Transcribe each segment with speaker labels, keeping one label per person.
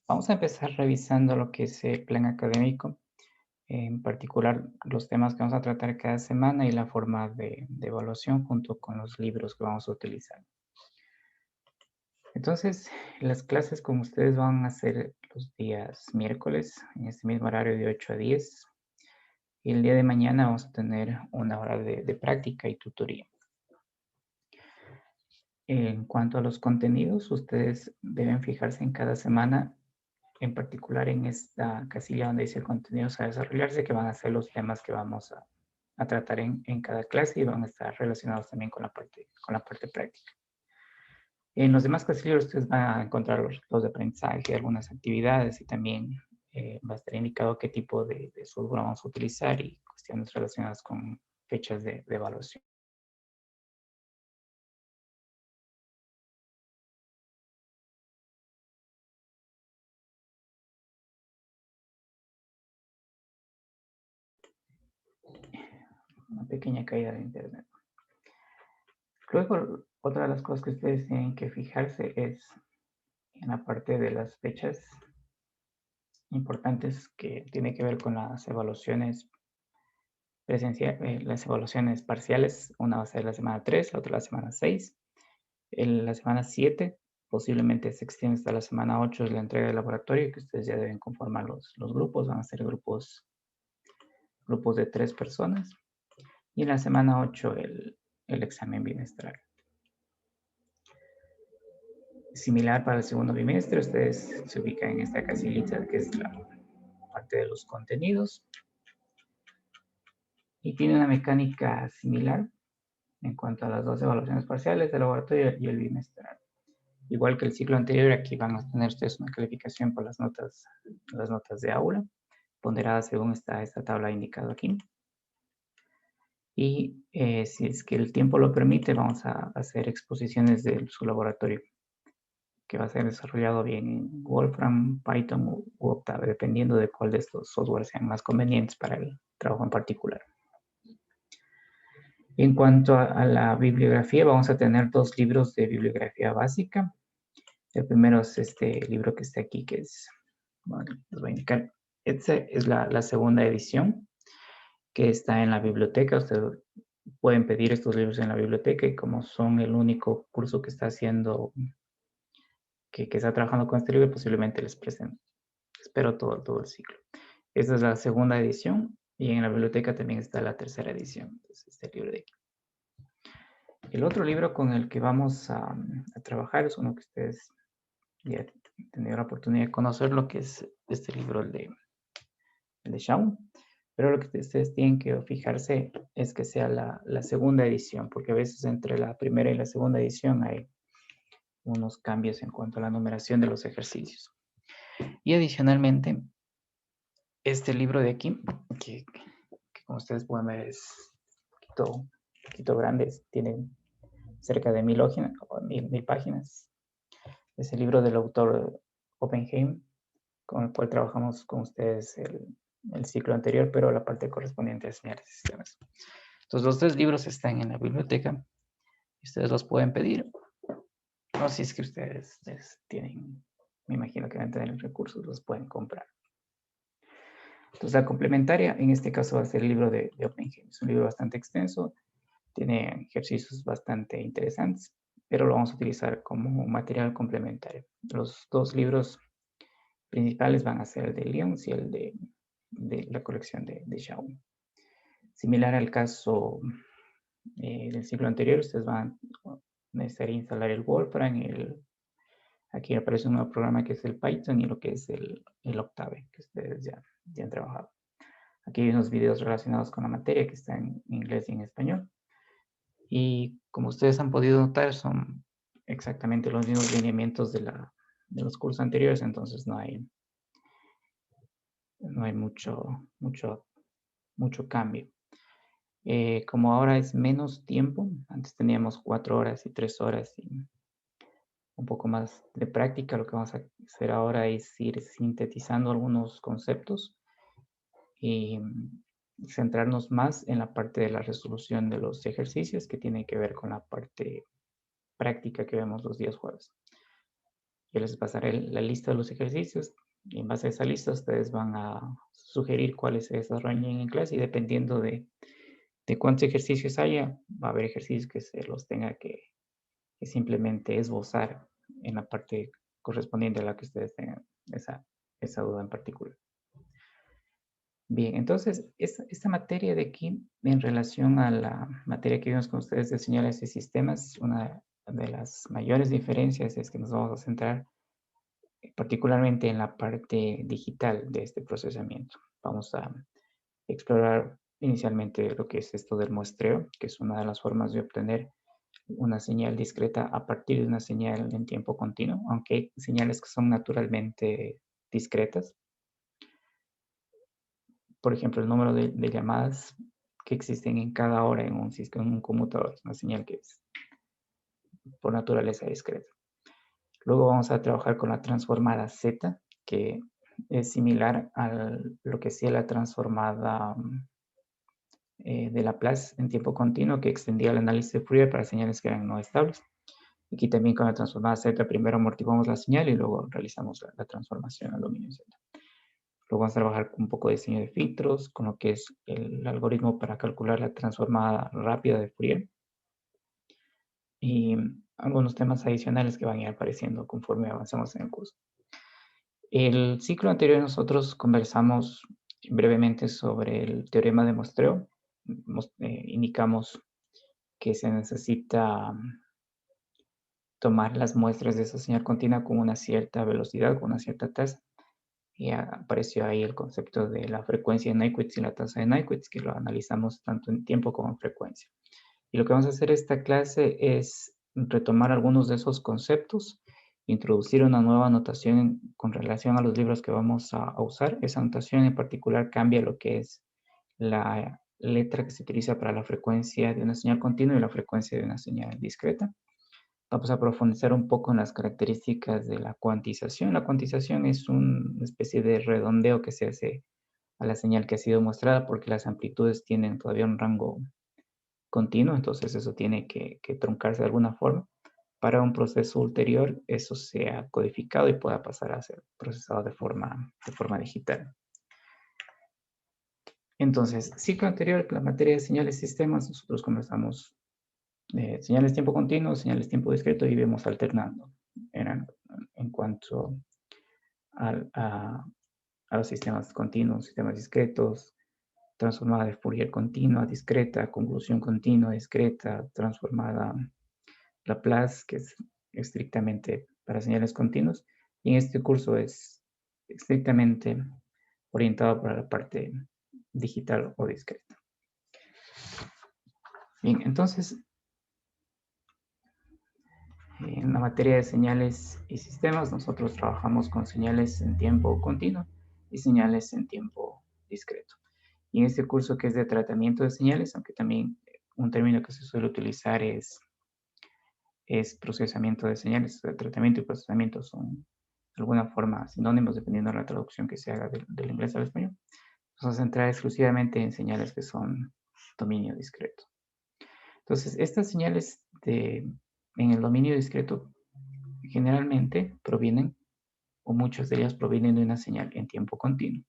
Speaker 1: Vamos a empezar revisando lo que es el plan académico, en particular los temas que vamos a tratar cada semana y la forma de evaluación junto con los libros que vamos a utilizar. Entonces, las clases con ustedes van a ser los días miércoles, en este mismo horario de 8 a 10. Y el día de mañana vamos a tener una hora de práctica y tutoría. En cuanto a los contenidos, ustedes deben fijarse en cada semana, en particular en esta casilla donde dice contenidos a desarrollarse, que van a ser los temas que vamos a tratar en cada clase y van a estar relacionados también con la parte práctica. En los demás casillas ustedes van a encontrar los de aprendizaje, algunas actividades y también va a estar indicado qué tipo de software vamos a utilizar y cuestiones relacionadas con fechas de evaluación. Una pequeña caída de internet. Luego, otra de las cosas que ustedes tienen que fijarse es en la parte de las fechas importantes que tiene que ver con las evaluaciones las evaluaciones parciales. Una va a ser la semana 3, la otra la semana 6. En la semana 7 posiblemente se extiende hasta la semana 8 es la entrega del laboratorio, que ustedes ya deben conformar los grupos, van a ser grupos de 3 personas. Y en la semana 8 el examen bimestral. Similar para el segundo bimestre, ustedes se ubican en esta casillita que es la parte de los contenidos y tiene una mecánica similar en cuanto a las dos evaluaciones parciales del laboratorio y el bimestral. Igual que el ciclo anterior, aquí van a tener ustedes una calificación por las notas de aula, ponderadas según esta tabla indicada aquí. Y si es que el tiempo lo permite, vamos a hacer exposiciones de su laboratorio, que va a ser desarrollado bien en Wolfram, Python u Octave, dependiendo de cuál de estos softwares sean más convenientes para el trabajo en particular. En cuanto a la bibliografía, vamos a tener 2 libros de bibliografía básica. El primero es este libro que está aquí, que es, bueno, les voy a indicar. Esta es la segunda edición que está en la biblioteca. Ustedes pueden pedir estos libros en la biblioteca y como son el único curso que está haciendo, que está trabajando con este libro, posiblemente les presten, espero todo el ciclo. Esta es la segunda edición y en la biblioteca también está la tercera edición. Entonces, este libro de aquí. El otro libro con el que vamos a trabajar es uno que ustedes ya han tenido la oportunidad de conocerlo, que es este libro, el de Shaun. Pero lo que ustedes tienen que fijarse es que sea la segunda edición, porque a veces entre la primera y la segunda edición hay unos cambios en cuanto a la numeración de los ejercicios. Y adicionalmente, este libro de aquí, que como ustedes pueden ver es un poquito grande, tiene cerca de 1000 páginas. Es el libro del autor Oppenheim, con el cual trabajamos con ustedes el ciclo anterior, pero la parte correspondiente a señales de sistemas. Entonces, los 3 libros están en la biblioteca. Ustedes los pueden pedir. No, si es que ustedes tienen, me imagino que van a tener recursos, los pueden comprar. Entonces, la complementaria, en este caso, va a ser el libro de Oppenheim. Es un libro bastante extenso, tiene ejercicios bastante interesantes, pero lo vamos a utilizar como material complementario. Los 2 libros principales van a ser el de Lyons y el de la colección de Xiaomi. Similar al caso del ciclo anterior, ustedes van a necesitar instalar el Wolfram, aquí aparece un nuevo programa que es el Python y lo que es el Octave, que ustedes ya han trabajado. Aquí hay unos videos relacionados con la materia que están en inglés y en español. Y como ustedes han podido notar, son exactamente los mismos lineamientos de los cursos anteriores, entonces no hay mucho cambio. Como ahora es menos tiempo, antes teníamos 4 horas y 3 horas y un poco más de práctica, lo que vamos a hacer ahora es ir sintetizando algunos conceptos y centrarnos más en la parte de la resolución de los ejercicios que tiene que ver con la parte práctica que vemos los días jueves. Yo les pasaré la lista de los ejercicios y en base a esa lista ustedes van a sugerir cuáles se desarrollen en clase y dependiendo de cuántos ejercicios haya, va a haber ejercicios que se los tenga que simplemente esbozar en la parte correspondiente a la que ustedes tengan esa duda en particular. Bien, entonces, esta materia de aquí, en relación a la materia que vimos con ustedes de señales y sistemas, una de las mayores diferencias es que nos vamos a centrar particularmente en la parte digital de este procesamiento. Vamos a explorar inicialmente lo que es esto del muestreo, que es una de las formas de obtener una señal discreta a partir de una señal en tiempo continuo, aunque hay señales que son naturalmente discretas. Por ejemplo, el número de llamadas que existen en cada hora en un sistema, en un conmutador, es una señal que es por naturaleza discreta. Luego vamos a trabajar con la transformada Z, que es similar a lo que hacía la transformada de Laplace en tiempo continuo, que extendía el análisis de Fourier para señales que eran no estables. Aquí también con la transformada Z, primero amortiguamos la señal y luego realizamos la transformación al dominio Z. Luego vamos a trabajar con un poco de diseño de filtros, con lo que es el algoritmo para calcular la transformada rápida de Fourier. Y algunos temas adicionales que van a ir apareciendo conforme avancemos en el curso. El ciclo anterior nosotros conversamos brevemente sobre el teorema de muestreo. Indicamos que se necesita tomar las muestras de esa señal continua con una cierta velocidad, con una cierta tasa. Y apareció ahí el concepto de la frecuencia de Nyquist y la tasa de Nyquist, que lo analizamos tanto en tiempo como en frecuencia. Y lo que vamos a hacer esta clase es retomar algunos de esos conceptos, introducir una nueva notación con relación a los libros que vamos a usar. Esa notación en particular cambia lo que es la letra que se utiliza para la frecuencia de una señal continua y la frecuencia de una señal discreta. Vamos a profundizar un poco en las características de la cuantización. La cuantización es una especie de redondeo que se hace a la señal que ha sido mostrada porque las amplitudes tienen todavía un rango continuo, entonces eso tiene que truncarse de alguna forma. Para un proceso ulterior, eso sea codificado y pueda pasar a ser procesado de forma digital. Entonces, ciclo anterior, la materia de señales y sistemas, nosotros conversamos señales tiempo continuo, señales tiempo discreto y vemos alternando en cuanto a los sistemas continuos, sistemas discretos, transformada de Fourier continua, discreta, conclusión continua, discreta, transformada Laplace, que es estrictamente para señales continuas, y en este curso es estrictamente orientado para la parte digital o discreta. Bien, entonces, en la materia de señales y sistemas, nosotros trabajamos con señales en tiempo continuo y señales en tiempo discreto. Y en este curso que es de tratamiento de señales, aunque también un término que se suele utilizar es procesamiento de señales. El tratamiento y procesamiento son de alguna forma sinónimos dependiendo de la traducción que se haga del inglés al español. Vamos a centrar exclusivamente en señales que son dominio discreto. Entonces, estas señales en el dominio discreto generalmente provienen, o muchas de ellas provienen de una señal en tiempo continuo.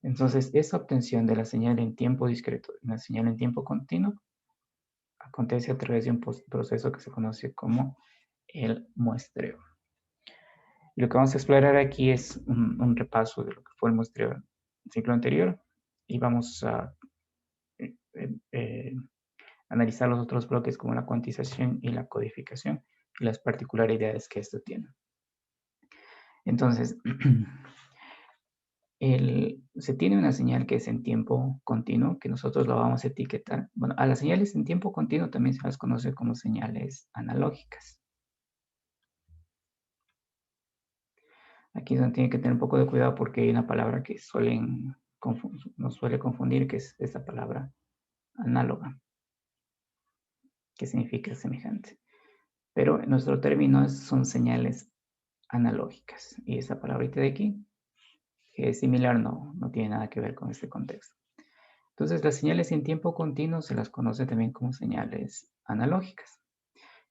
Speaker 1: Entonces, esa obtención de la señal en tiempo discreto, una señal en tiempo continuo, acontece a través de un proceso que se conoce como el muestreo. Y lo que vamos a explorar aquí es un repaso de lo que fue el muestreo del ciclo anterior y vamos a analizar los otros bloques como la cuantización y la codificación y las particularidades que esto tiene. Entonces, se tiene una señal que es en tiempo continuo, que nosotros lo vamos a etiquetar. Bueno, a las señales en tiempo continuo también se las conoce como señales analógicas. Aquí es donde tiene que tener un poco de cuidado porque hay una palabra que nos suele confundir, que es esta palabra análoga, que significa semejante. Pero nuestro término son señales analógicas. Y esa palabrita de aquí, que es similar, no tiene nada que ver con este contexto. Entonces, las señales en tiempo continuo se las conoce también como señales analógicas.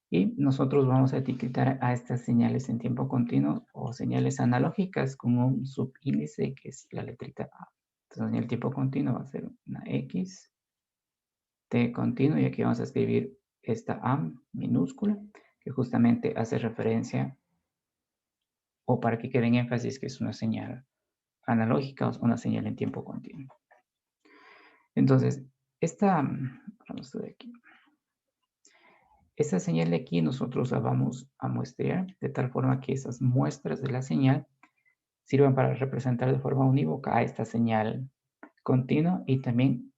Speaker 1: Y nosotros vamos a etiquetar a estas señales en tiempo continuo o señales analógicas con un subíndice que es la letrita A. Entonces, en el tiempo continuo va a ser una X, T continuo, y aquí vamos a escribir esta A minúscula, que justamente hace referencia, o para que quede en énfasis, que es una señal analógica o una señal en tiempo continuo. Entonces, vamos a ver aquí. Esta señal de aquí nosotros la vamos a muestrear de tal forma que esas muestras de la señal sirvan para representar de forma unívoca a esta señal continua, y también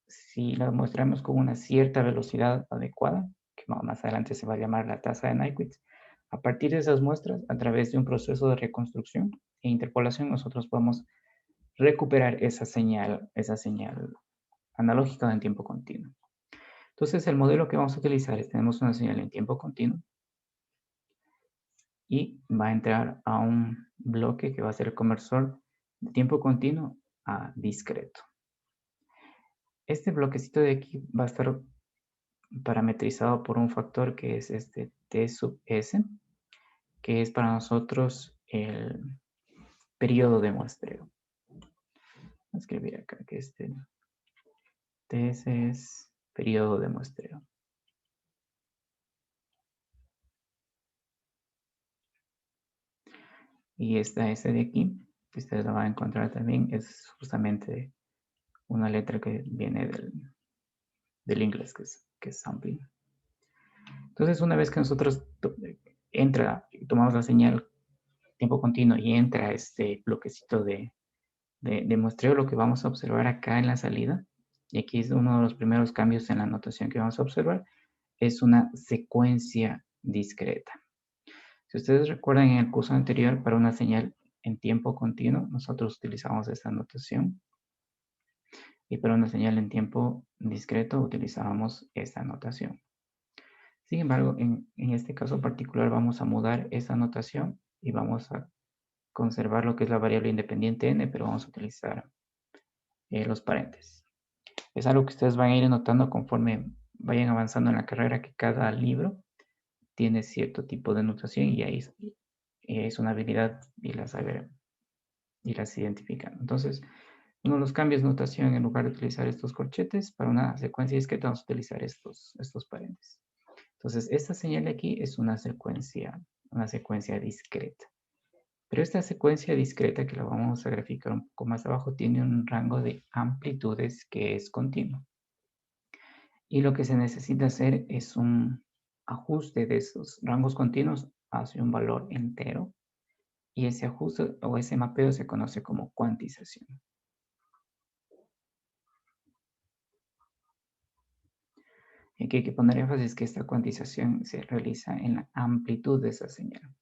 Speaker 1: si la mostramos con una cierta velocidad adecuada, que más adelante se va a llamar la tasa de Nyquist, a partir de esas muestras, a través de un proceso de reconstrucción e interpolación, nosotros podemos recuperar esa señal analógica en tiempo continuo. Entonces, el modelo que vamos a utilizar es, tenemos una señal en tiempo continuo y va a entrar a un bloque que va a ser el conversor de tiempo continuo a discreto. Este bloquecito de aquí va a estar parametrizado por un factor que es este T sub S, que es para nosotros el periodo de muestreo. Voy a escribir acá que este TS es periodo de muestreo. Y esta S de aquí, que ustedes la van a encontrar también, es justamente una letra que viene del inglés, que es sampling. Entonces, una vez que nosotros tomamos la señal tiempo continuo y entra este bloquecito de muestreo, lo que vamos a observar acá en la salida, y aquí es uno de los primeros cambios en la notación que vamos a observar, es una secuencia discreta. Si ustedes recuerdan, en el curso anterior, para una señal en tiempo continuo, nosotros utilizamos esta notación, y para una señal en tiempo discreto utilizábamos esta notación. Sin embargo, en este caso particular vamos a mudar esa notación y vamos a conservar lo que es la variable independiente n, pero vamos a utilizar los paréntesis. Es algo que ustedes van a ir notando conforme vayan avanzando en la carrera, que cada libro tiene cierto tipo de notación y ahí es una habilidad y las identifican. Entonces, uno de los cambios de notación, en lugar de utilizar estos corchetes, para una secuencia discreta vamos a utilizar estos paréntesis. Entonces, esta señal de aquí es una secuencia discreta. Pero esta secuencia discreta, que la vamos a graficar un poco más abajo, tiene un rango de amplitudes que es continuo. Y lo que se necesita hacer es un ajuste de esos rangos continuos hacia un valor entero. Y ese ajuste o ese mapeo se conoce como cuantización. Y aquí hay que poner énfasis que esta cuantización se realiza en la amplitud de esa señal.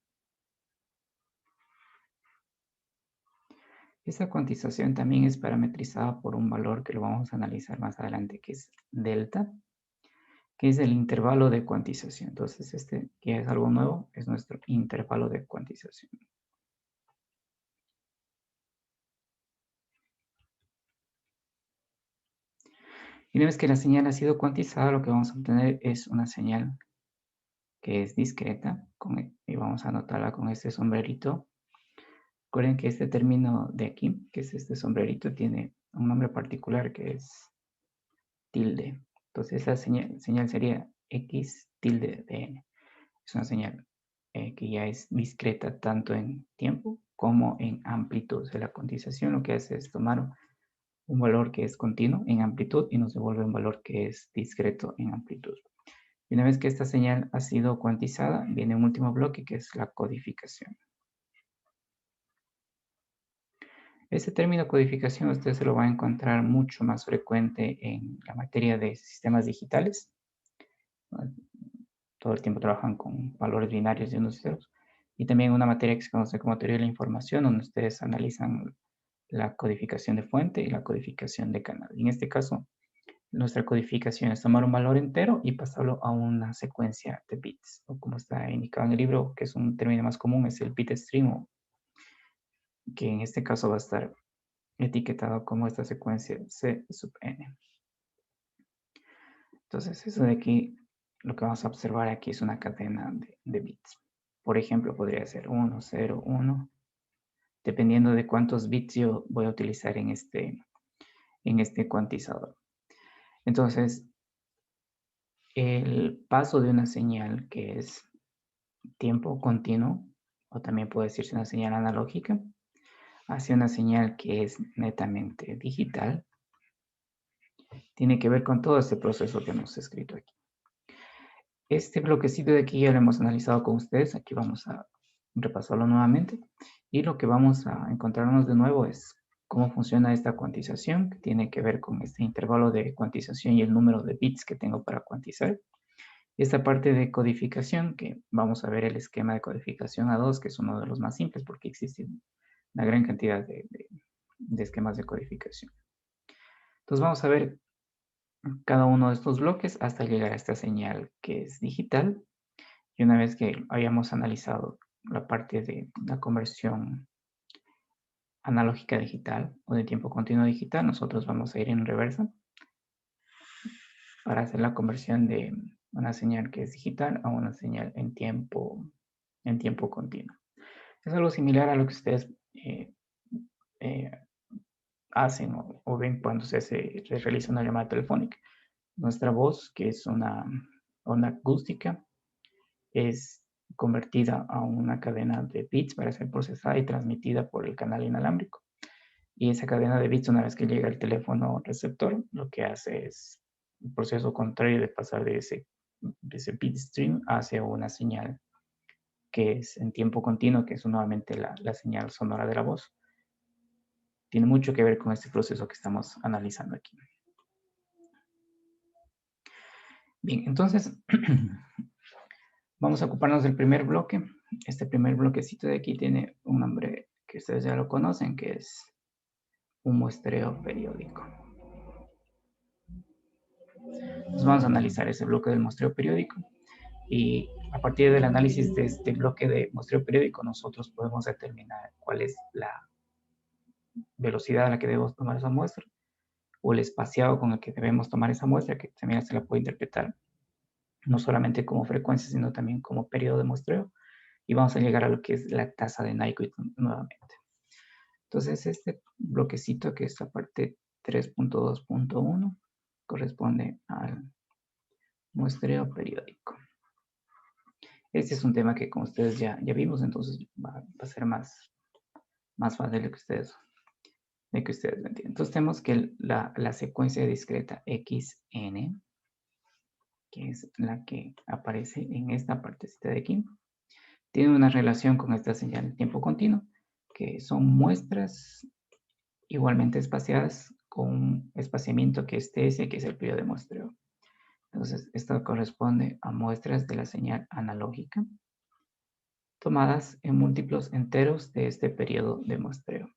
Speaker 1: Esta cuantización también es parametrizada por un valor que lo vamos a analizar más adelante, que es delta, que es el intervalo de cuantización. Entonces, este que es algo nuevo, es nuestro intervalo de cuantización. Y una vez que la señal ha sido cuantizada, lo que vamos a obtener es una señal que es discreta, y vamos a anotarla con este sombrerito. Recuerden que este término de aquí, que es este sombrerito, tiene un nombre particular que es tilde. Entonces, esa señal sería X tilde de n. Es una señal que ya es discreta tanto en tiempo como en amplitud. O sea, la cuantización lo que hace es tomar un valor que es continuo en amplitud y nos devuelve un valor que es discreto en amplitud. Y una vez que esta señal ha sido cuantizada, viene un último bloque que es la codificación. Este término codificación usted se lo va a encontrar mucho más frecuente en la materia de sistemas digitales. Todo el tiempo trabajan con valores binarios de unos y ceros. Y también una materia que se conoce como teoría de la información, donde ustedes analizan la codificación de fuente y la codificación de canal. En este caso, nuestra codificación es tomar un valor entero y pasarlo a una secuencia de bits, o como está indicado en el libro, que es un término más común, es el bit stream, que en este caso va a estar etiquetado como esta secuencia C sub n. Entonces, eso de aquí lo que vamos a observar aquí es una cadena de bits. Por ejemplo, podría ser 1, 0, 1, dependiendo de cuántos bits yo voy a utilizar en este cuantizador. Entonces, el paso de una señal que es tiempo continuo, o también puede decirse una señal analógica, hacia una señal que es netamente digital, tiene que ver con todo este proceso que hemos escrito aquí. Este bloquecito de aquí ya lo hemos analizado con ustedes, aquí vamos a repasarlo nuevamente, y lo que vamos a encontrarnos de nuevo es cómo funciona esta cuantización, que tiene que ver con este intervalo de cuantización y el número de bits que tengo para cuantizar. Y esta parte de codificación, que vamos a ver el esquema de codificación A2, que es uno de los más simples porque existen una gran cantidad de esquemas de codificación. Entonces vamos a ver cada uno de estos bloques hasta llegar a esta señal que es digital. Y una vez que hayamos analizado la parte de la conversión analógica digital o de tiempo continuo digital, nosotros vamos a ir en reversa para hacer la conversión de una señal que es digital a una señal en tiempo continuo. Es algo similar a lo que ustedes eh, hacen o ven cuando se realiza una llamada telefónica. Nuestra voz, que es una onda acústica, es convertida a una cadena de bits para ser procesada y transmitida por el canal inalámbrico. Y esa cadena de bits, una vez que llega al teléfono receptor, lo que hace es un proceso contrario de pasar de ese bit stream hacia una señal que es en tiempo continuo, que es nuevamente la señal sonora de la voz. Tiene mucho que ver con este proceso que estamos analizando aquí. Bien, entonces vamos a ocuparnos del primer bloque. Este primer bloquecito de aquí tiene un nombre que ustedes ya lo conocen, que es un muestreo periódico. Entonces vamos a analizar ese bloque del muestreo periódico y a partir del análisis de este bloque de muestreo periódico nosotros podemos determinar cuál es la velocidad a la que debemos tomar esa muestra o el espaciado con el que debemos tomar esa muestra, que también se la puede interpretar no solamente como frecuencia, sino también como periodo de muestreo. Y vamos a llegar a lo que es la tasa de Nyquist nuevamente. Entonces, este bloquecito, que es la parte 3.2.1, corresponde al muestreo periódico. Este es un tema que como ustedes ya vimos, entonces va a ser más fácil de que ustedes lo entiendan. Entonces tenemos que la secuencia discreta xn, que es la que aparece en esta partecita de aquí, tiene una relación con esta señal de tiempo continuo, que son muestras igualmente espaciadas con un espaciamiento que es TS, que es el periodo de muestreo. Entonces, esto corresponde a muestras de la señal analógica tomadas en múltiplos enteros de este periodo de muestreo.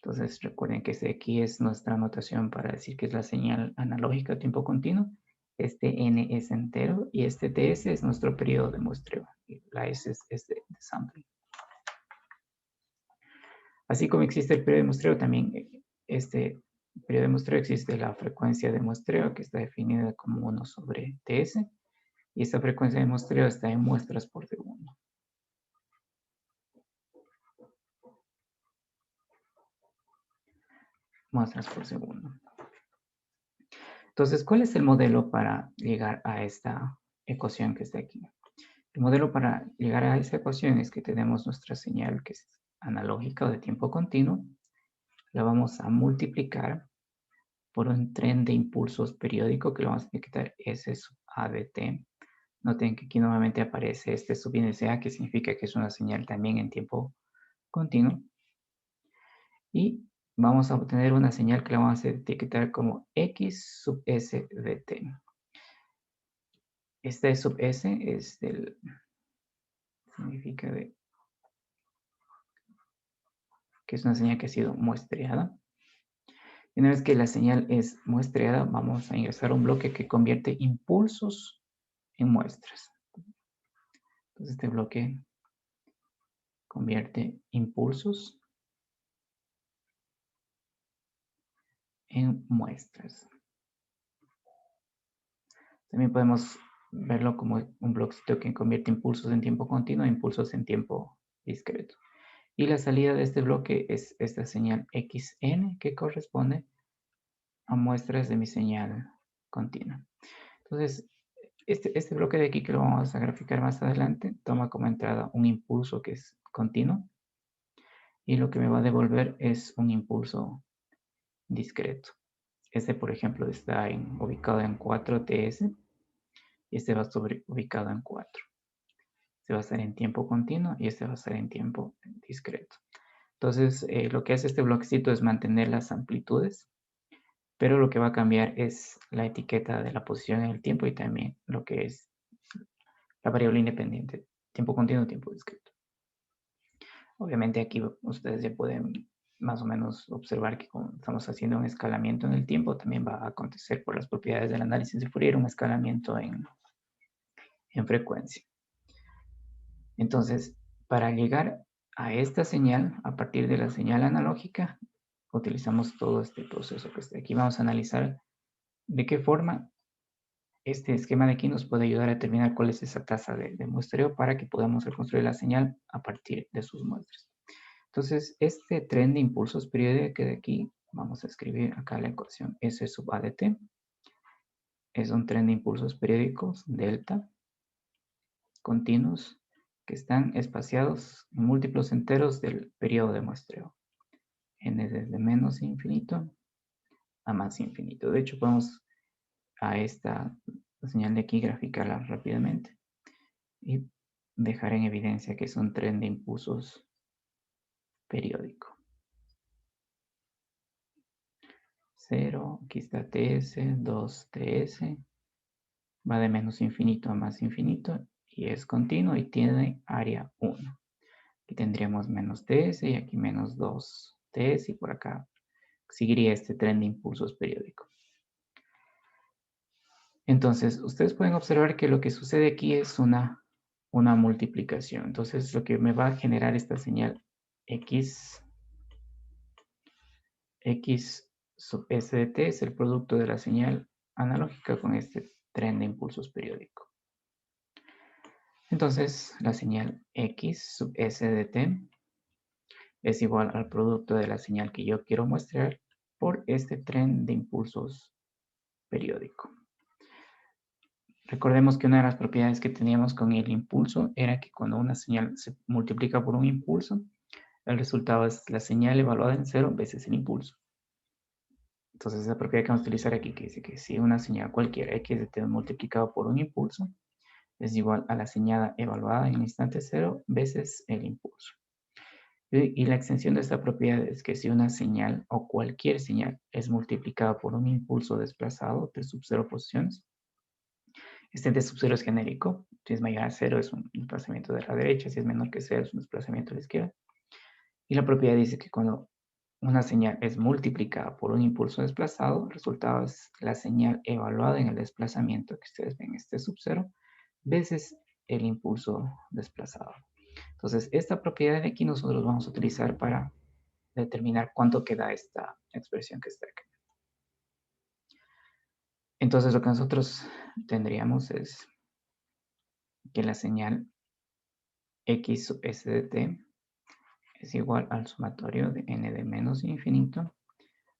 Speaker 1: Entonces, recuerden que este aquí es nuestra notación para decir que es la señal analógica a tiempo continuo. Este n es entero y este ts es nuestro periodo de muestreo. La s es de sampling. Así como existe el periodo de muestreo, también este periodo de muestreo existe la frecuencia de muestreo, que está definida como 1 sobre ts. Y esta frecuencia de muestreo está en muestras por segundo. Muestras por segundo. Entonces, ¿cuál es el modelo para llegar a esta ecuación que está aquí? El modelo para llegar a esa ecuación es que tenemos nuestra señal que es analógica o de tiempo continuo. La vamos a multiplicar por un tren de impulsos periódico que lo vamos a etiquetar S sub A de t. Noten que aquí nuevamente aparece este subíndice A, que significa que es una señal también en tiempo continuo. Y vamos a obtener una señal que la vamos a etiquetar como X sub S de t. Este sub S es significa que es una señal que ha sido muestreada. Y una vez que la señal es muestreada, vamos a ingresar un bloque que convierte impulsos en muestras. Entonces este bloque convierte impulsos en muestras. También podemos verlo como un bloquecito que convierte impulsos en tiempo continuo a impulsos en tiempo discreto. Y la salida de este bloque es esta señal xn que corresponde a muestras de mi señal continua. Entonces, este bloque de aquí que lo vamos a graficar más adelante toma como entrada un impulso que es continuo y lo que me va a devolver es un impulso discreto. Este, por ejemplo, está ubicado en 4ts y este va a estar ubicado en 4. Este va a estar en tiempo continuo y este va a estar en tiempo discreto. Entonces, lo que hace este bloquecito es mantener las amplitudes, pero lo que va a cambiar es la etiqueta de la posición en el tiempo y también lo que es la variable independiente, tiempo continuo, tiempo discreto. Obviamente aquí ustedes ya pueden más o menos observar que cuando estamos haciendo un escalamiento en el tiempo, también va a acontecer por las propiedades del análisis de Fourier un escalamiento en frecuencia. Entonces, para llegar a esta señal, a partir de la señal analógica, utilizamos todo este proceso que está aquí. Vamos a analizar de qué forma este esquema de aquí nos puede ayudar a determinar cuál es esa tasa de muestreo para que podamos reconstruir la señal a partir de sus muestras. Entonces, este tren de impulsos periódicos que de aquí vamos a escribir acá la ecuación S sub A de t. Es un tren de impulsos periódicos delta continuos que están espaciados en múltiplos enteros del periodo de muestreo. N desde menos infinito a más infinito. De hecho, podemos a esta señal de aquí graficarla rápidamente y dejar en evidencia que es un tren de impulsos periódico. 0, aquí está TS, 2 TS, va de menos infinito a más infinito y es continuo y tiene área 1. Aquí tendríamos menos TS y aquí menos 2 TS y por acá seguiría este tren de impulsos periódico. Entonces, ustedes pueden observar que lo que sucede aquí es una multiplicación. Entonces, lo que me va a generar esta señal X sub S de t es el producto de la señal analógica con este tren de impulsos periódico. Entonces, la señal X sub S de t es igual al producto de la señal que yo quiero mostrar por este tren de impulsos periódico. Recordemos que una de las propiedades que teníamos con el impulso era que cuando una señal se multiplica por un impulso, el resultado es la señal evaluada en 0 veces el impulso. Entonces, esa propiedad que vamos a utilizar aquí, que dice que si una señal cualquiera x de t multiplicado por un impulso es igual a la señal evaluada en el instante 0 veces el impulso. Y la extensión de esta propiedad es que si una señal o cualquier señal es multiplicada por un impulso desplazado de sub 0 posiciones, este t sub 0 es genérico. Si es mayor a 0 es un desplazamiento de la derecha, si es menor que 0 es un desplazamiento a la izquierda. Y la propiedad dice que cuando una señal es multiplicada por un impulso desplazado, el resultado es la señal evaluada en el desplazamiento que ustedes ven, este sub 0, veces el impulso desplazado. Entonces, esta propiedad de aquí nosotros vamos a utilizar para determinar cuánto queda esta expresión que está aquí. Entonces, lo que nosotros tendríamos es que la señal x sub s de t es igual al sumatorio de n de menos infinito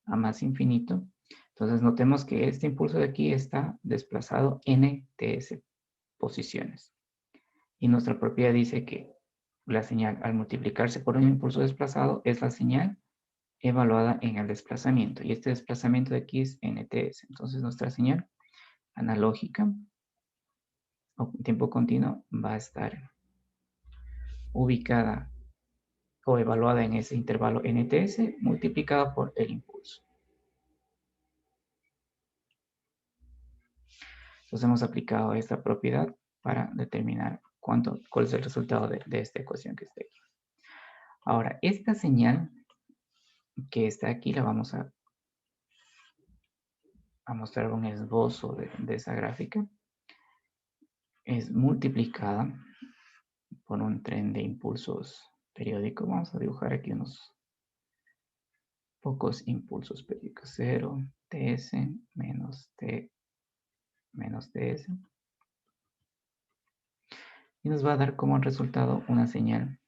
Speaker 1: a más infinito. Entonces notemos que este impulso de aquí está desplazado n ts posiciones. Y nuestra propiedad dice que la señal al multiplicarse por un impulso desplazado es la señal evaluada en el desplazamiento. Y este desplazamiento de aquí es nts. Entonces nuestra señal analógica o tiempo continuo va a estar ubicada o evaluada en ese intervalo nts multiplicada por el impulso. Entonces hemos aplicado esta propiedad para determinar cuál es el resultado de esta ecuación que está aquí. Ahora, esta señal que está aquí la vamos a mostrar un esbozo de esa gráfica. Es multiplicada por un tren de impulsos periódicos. Vamos a dibujar aquí unos pocos impulsos periódicos. 0, ts, menos t, menos ts. y nos va a dar como resultado una señal.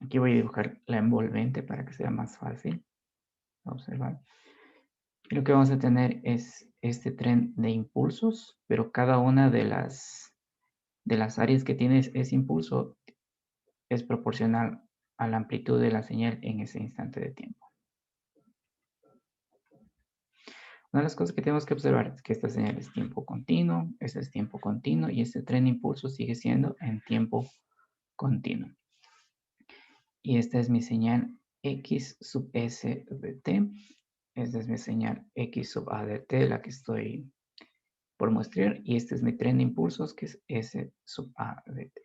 Speaker 1: Aquí voy a dibujar la envolvente para que sea más fácil observar. Y lo que vamos a tener es este tren de impulsos, pero cada una de las áreas que tiene ese impulso es proporcional a la amplitud de la señal en ese instante de tiempo. Una de las cosas que tenemos que observar es que esta señal es tiempo continuo, este es tiempo continuo y este tren de impulso sigue siendo en tiempo continuo. Y esta es mi señal X sub S de T. Esta es mi señal X sub A de T, la que estoy por muestrear. Y este es mi tren de impulsos, que es S sub A de T.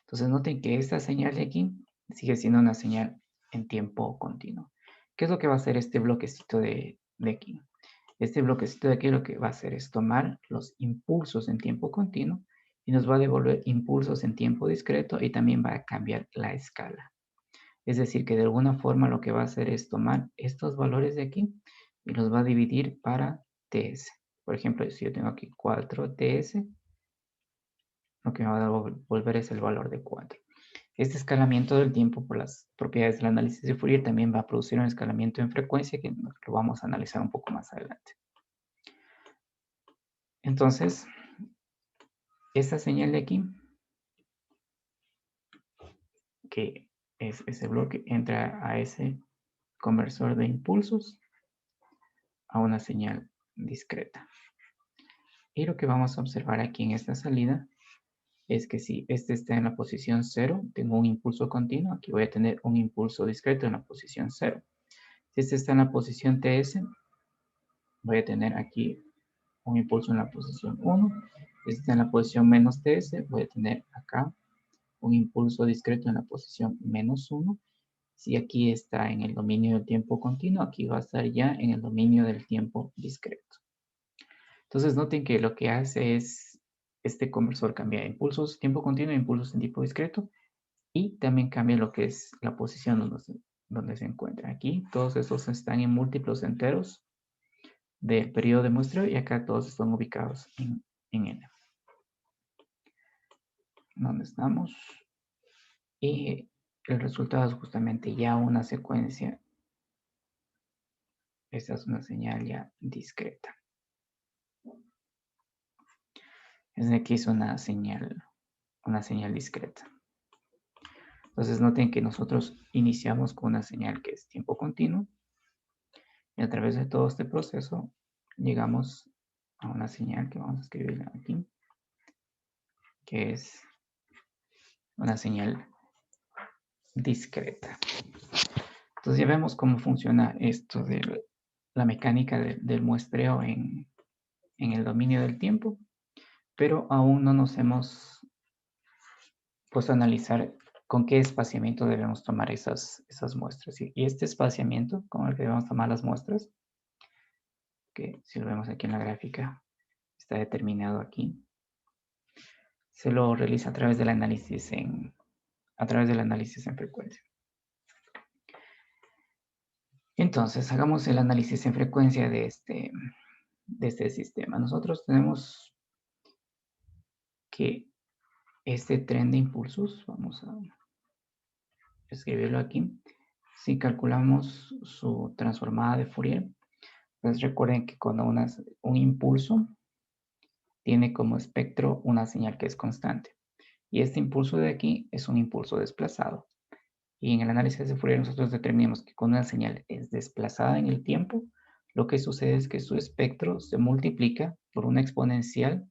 Speaker 1: Entonces noten que esta señal de aquí sigue siendo una señal en tiempo continuo. ¿Qué es lo que va a hacer este bloquecito de aquí? Este bloquecito de aquí lo que va a hacer es tomar los impulsos en tiempo continuo y nos va a devolver impulsos en tiempo discreto y también va a cambiar la escala. Es decir, que de alguna forma lo que va a hacer es tomar estos valores de aquí y los va a dividir para TS. Por ejemplo, si yo tengo aquí 4 TS, lo que me va a devolver es el valor de 4. Este escalamiento del tiempo por las propiedades del análisis de Fourier también va a producir un escalamiento en frecuencia que lo vamos a analizar un poco más adelante. Entonces, esta señal de aquí, que es ese bloque, entra a ese conversor de impulsos a una señal discreta. Y lo que vamos a observar aquí en esta salida es que si este está en la posición 0, tengo un impulso continuo. Aquí voy a tener un impulso discreto en la posición 0. Si este está en la posición TS, voy a tener aquí un impulso en la posición 1. Si este está en la posición menos TS, voy a tener acá un impulso discreto en la posición menos 1. Si aquí está en el dominio del tiempo continuo, aquí va a estar ya en el dominio del tiempo discreto. Entonces noten que lo que hace es este conversor cambia impulsos tiempo continuo e impulsos en tiempo discreto y también cambia lo que es la posición donde se encuentra. Aquí todos estos están en múltiplos enteros del periodo de muestreo y acá todos están ubicados en N. ¿Dónde estamos? Y el resultado es justamente ya una secuencia. Esta es una señal ya discreta. Desde aquí es una señal discreta. Entonces noten que nosotros iniciamos con una señal que es tiempo continuo y a través de todo este proceso llegamos a una señal que vamos a escribir aquí, que es una señal discreta. Entonces ya vemos cómo funciona esto de la mecánica del muestreo en el dominio del tiempo, pero aún no nos hemos puesto a analizar con qué espaciamiento debemos tomar esas muestras. Y este espaciamiento con el que debemos tomar las muestras, que si lo vemos aquí en la gráfica, está determinado aquí, se lo realiza a través del análisis en frecuencia. Entonces, hagamos el análisis en frecuencia de este sistema. Nosotros tenemos que este tren de impulsos, vamos a escribirlo aquí, si calculamos su transformada de Fourier, pues recuerden que cuando un impulso tiene como espectro una señal que es constante. Y este impulso de aquí es un impulso desplazado. Y en el análisis de Fourier nosotros determinamos que cuando una señal es desplazada en el tiempo, lo que sucede es que su espectro se multiplica por una exponencial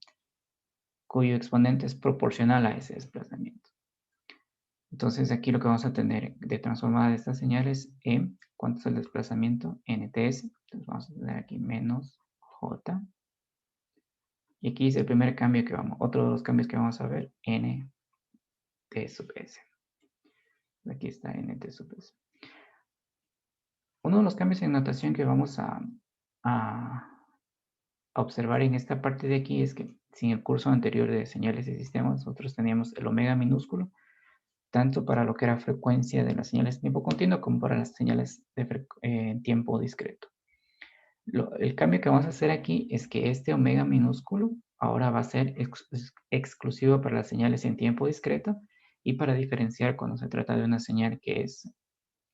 Speaker 1: cuyo exponente es proporcional a ese desplazamiento. Entonces aquí lo que vamos a tener de transformada de estas señales es ¿cuánto es el desplazamiento? NTS. Entonces vamos a tener aquí menos J. Y aquí es el primer cambio que otro de los cambios que vamos a ver, NT sub S. Aquí está NT sub S. Uno de los cambios en notación que vamos a observar en esta parte de aquí es que si en el curso anterior de señales y sistemas nosotros teníamos el omega minúsculo, tanto para lo que era frecuencia de las señales de tiempo continuo como para las señales de tiempo discreto. El cambio que vamos a hacer aquí es que este omega minúsculo ahora va a ser exclusivo para las señales en tiempo discreto y para diferenciar cuando se trata de una señal que es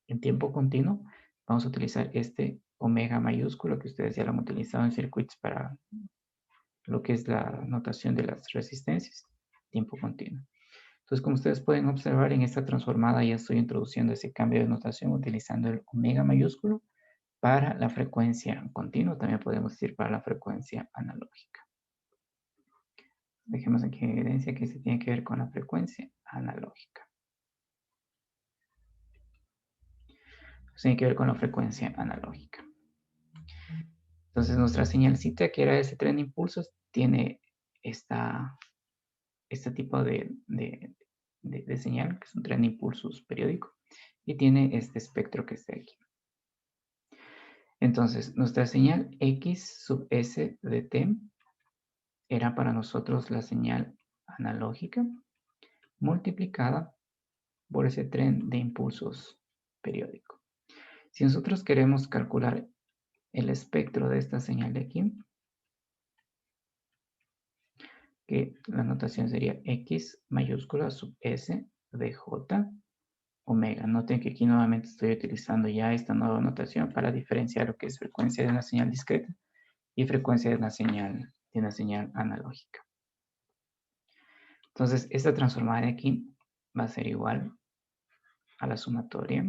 Speaker 1: en tiempo continuo, vamos a utilizar este omega mayúsculo que ustedes ya lo han utilizado en circuitos para lo que es la notación de las resistencias, tiempo continuo. Entonces, como ustedes pueden observar en esta transformada, ya estoy introduciendo ese cambio de notación utilizando el omega mayúsculo para la frecuencia continua, también podemos decir para la frecuencia analógica. Dejemos aquí en evidencia que se tiene que ver con la frecuencia analógica. Tiene que ver con la frecuencia analógica. Entonces, nuestra señalcita, que era ese tren de impulsos, tiene este tipo de señal, que es un tren de impulsos periódico, y tiene este espectro que está aquí. Entonces, nuestra señal X sub S de t era para nosotros la señal analógica multiplicada por ese tren de impulsos periódico. Si nosotros queremos calcular el espectro de esta señal de aquí, que la notación sería X mayúscula sub S de J omega. Noten que aquí nuevamente estoy utilizando ya esta nueva notación para diferenciar lo que es frecuencia de una señal discreta y frecuencia de una señal analógica. Entonces, esta transformada de aquí va a ser igual a la sumatoria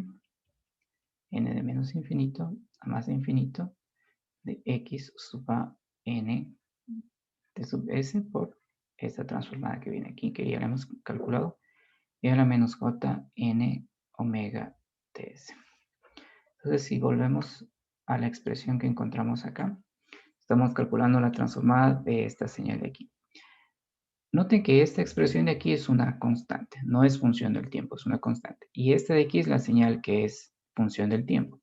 Speaker 1: n de menos infinito a más de infinito de x sub a n de sub s por esta transformada que viene aquí, que ya la hemos calculado, y a la menos j n omega ts. Entonces, si volvemos a la expresión que encontramos acá, estamos calculando la transformada de esta señal de aquí. Noten que esta expresión de aquí es una constante, no es función del tiempo, es una constante. Y esta de aquí es la señal que es función del tiempo.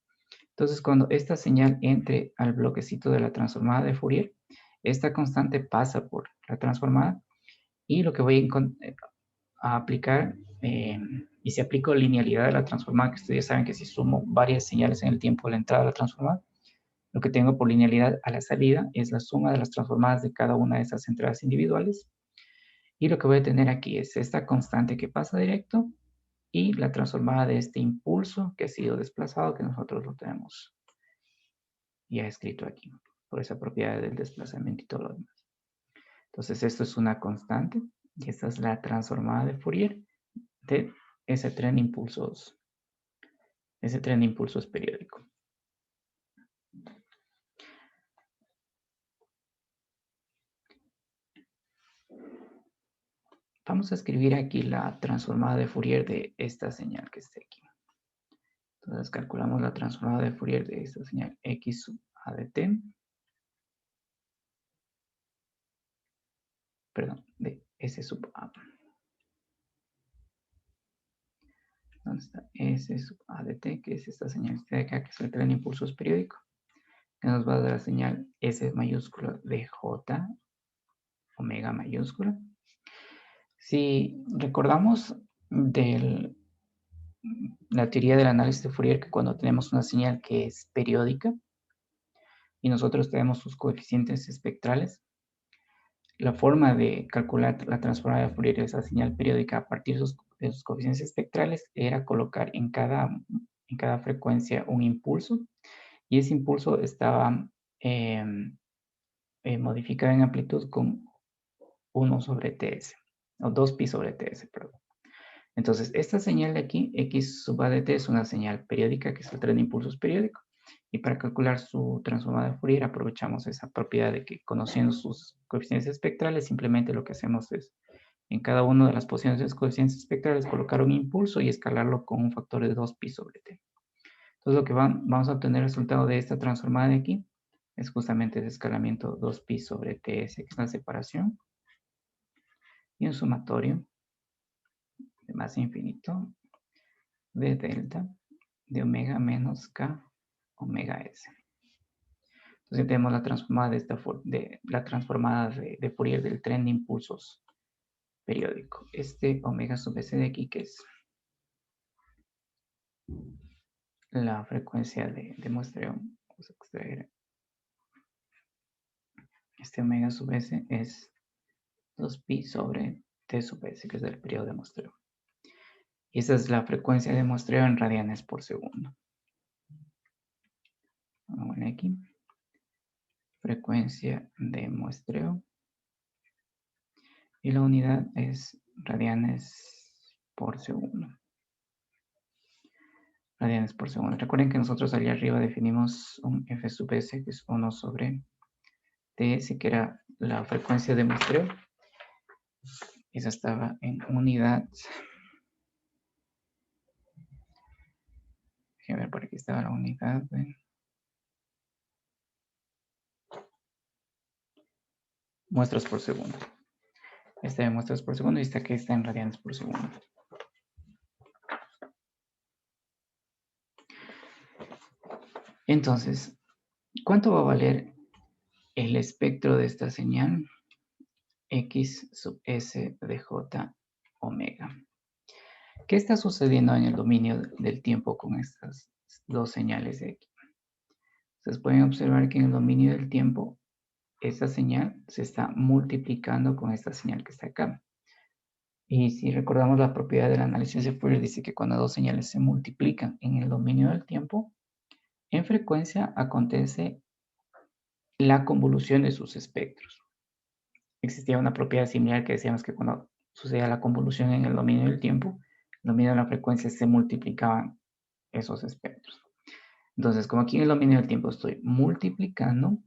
Speaker 1: Entonces, cuando esta señal entre al bloquecito de la transformada de Fourier, esta constante pasa por la transformada y lo que voy a aplicar, y si aplico linealidad de la transformada, que ustedes saben que si sumo varias señales en el tiempo de la entrada de la transformada, lo que tengo por linealidad a la salida es la suma de las transformadas de cada una de esas entradas individuales. Y lo que voy a tener aquí es esta constante que pasa directo y la transformada de este impulso que ha sido desplazado, que nosotros lo tenemos ya escrito aquí, por esa propiedad del desplazamiento y todo lo demás. Entonces, esto es una constante y esta es la transformada de Fourier de ese tren de impulsos periódico. Vamos a escribir aquí la transformada de Fourier de esta señal que está aquí. Entonces calculamos la transformada de Fourier de esta señal x sub a de t. Perdón, de s sub a. ¿Dónde está? S sub a de t, que es esta señal de acá, que es el tren de impulsos periódico, que nos va a dar la señal S mayúscula de J, omega mayúscula. Si recordamos de la teoría del análisis de Fourier, que cuando tenemos una señal que es periódica y nosotros tenemos sus coeficientes espectrales, la forma de calcular la transformada de Fourier de esa señal periódica a partir de sus coeficientes espectrales era colocar en cada frecuencia un impulso y ese impulso estaba modificado en amplitud con 1 sobre ts, o 2pi sobre ts, perdón. Entonces, esta señal de aquí, x sub a de t, es una señal periódica, que es el tren de impulsos periódico. Y para calcular su transformada de Fourier, aprovechamos esa propiedad de que, conociendo sus coeficientes espectrales, simplemente lo que hacemos es, en cada una de las posiciones de los coeficientes espectrales, colocar un impulso y escalarlo con un factor de 2pi sobre t. Entonces, lo que vamos a obtener el resultado de esta transformada de aquí es justamente ese escalamiento 2pi sobre ts, que es la separación, y un sumatorio de más infinito de delta de omega menos k omega s. Entonces tenemos la transformada de Fourier del tren de impulsos periódico. Este omega sub s de aquí, que es la frecuencia de muestreo, vamos a extraer. Este omega sub s es 2pi sobre t sub s, que es el periodo de muestreo. Y esa es la frecuencia de muestreo en radianes por segundo. Vamos a poner aquí. Frecuencia de muestreo. Y la unidad es radianes por segundo. Radianes por segundo. Recuerden que nosotros allá arriba definimos un f sub s, que es 1 sobre ts, que era la frecuencia de muestreo. Esa estaba en unidad. Déjenme ver, por aquí estaba la unidad. Muestras por segundo. Esta de muestras por segundo y esta que está en radianes por segundo. Entonces, ¿cuánto va a valer el espectro de esta señal? X sub S de J omega. ¿Qué está sucediendo en el dominio del tiempo con estas dos señales de aquí? Ustedes pueden observar que en el dominio del tiempo, esta señal se está multiplicando con esta señal que está acá. Y si recordamos la propiedad del análisis de Fourier, dice que cuando dos señales se multiplican en el dominio del tiempo, en frecuencia acontece la convolución de sus espectros. Existía una propiedad similar que decíamos que cuando sucedía la convolución en el dominio del tiempo, en el dominio de la frecuencia se multiplicaban esos espectros. Entonces, como aquí en el dominio del tiempo estoy multiplicando,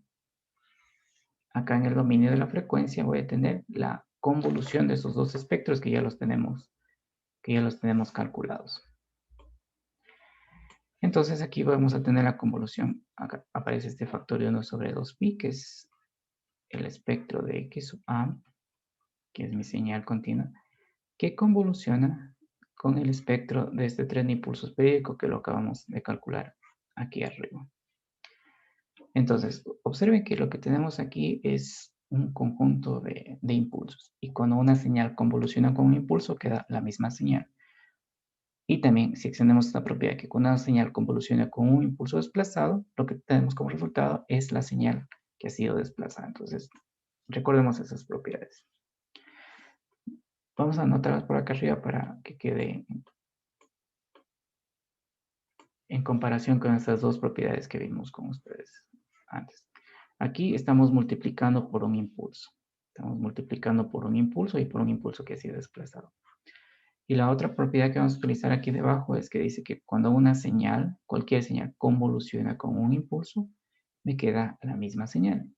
Speaker 1: acá en el dominio de la frecuencia voy a tener la convolución de esos dos espectros que ya los tenemos calculados. Entonces aquí vamos a tener la convolución. Acá aparece este factor de 1 sobre 2pi, que es el espectro de x sub a, que es mi señal continua, que convoluciona con el espectro de este tren de impulsos periódico que lo acabamos de calcular aquí arriba. Entonces, observen que lo que tenemos aquí es un conjunto de impulsos. Y cuando una señal convoluciona con un impulso, queda la misma señal. Y también, si extendemos esta propiedad, que cuando una señal convoluciona con un impulso desplazado, lo que tenemos como resultado es la señal que ha sido desplazada. Entonces, recordemos esas propiedades. Vamos a anotarlas por acá arriba para que quede en comparación con estas dos propiedades que vimos con ustedes antes. Aquí estamos multiplicando por un impulso. Estamos multiplicando por un impulso y por un impulso que ha sido desplazado. Y la otra propiedad que vamos a utilizar aquí debajo es que dice que cuando una señal, cualquier señal, convoluciona con un impulso, me queda la misma señal.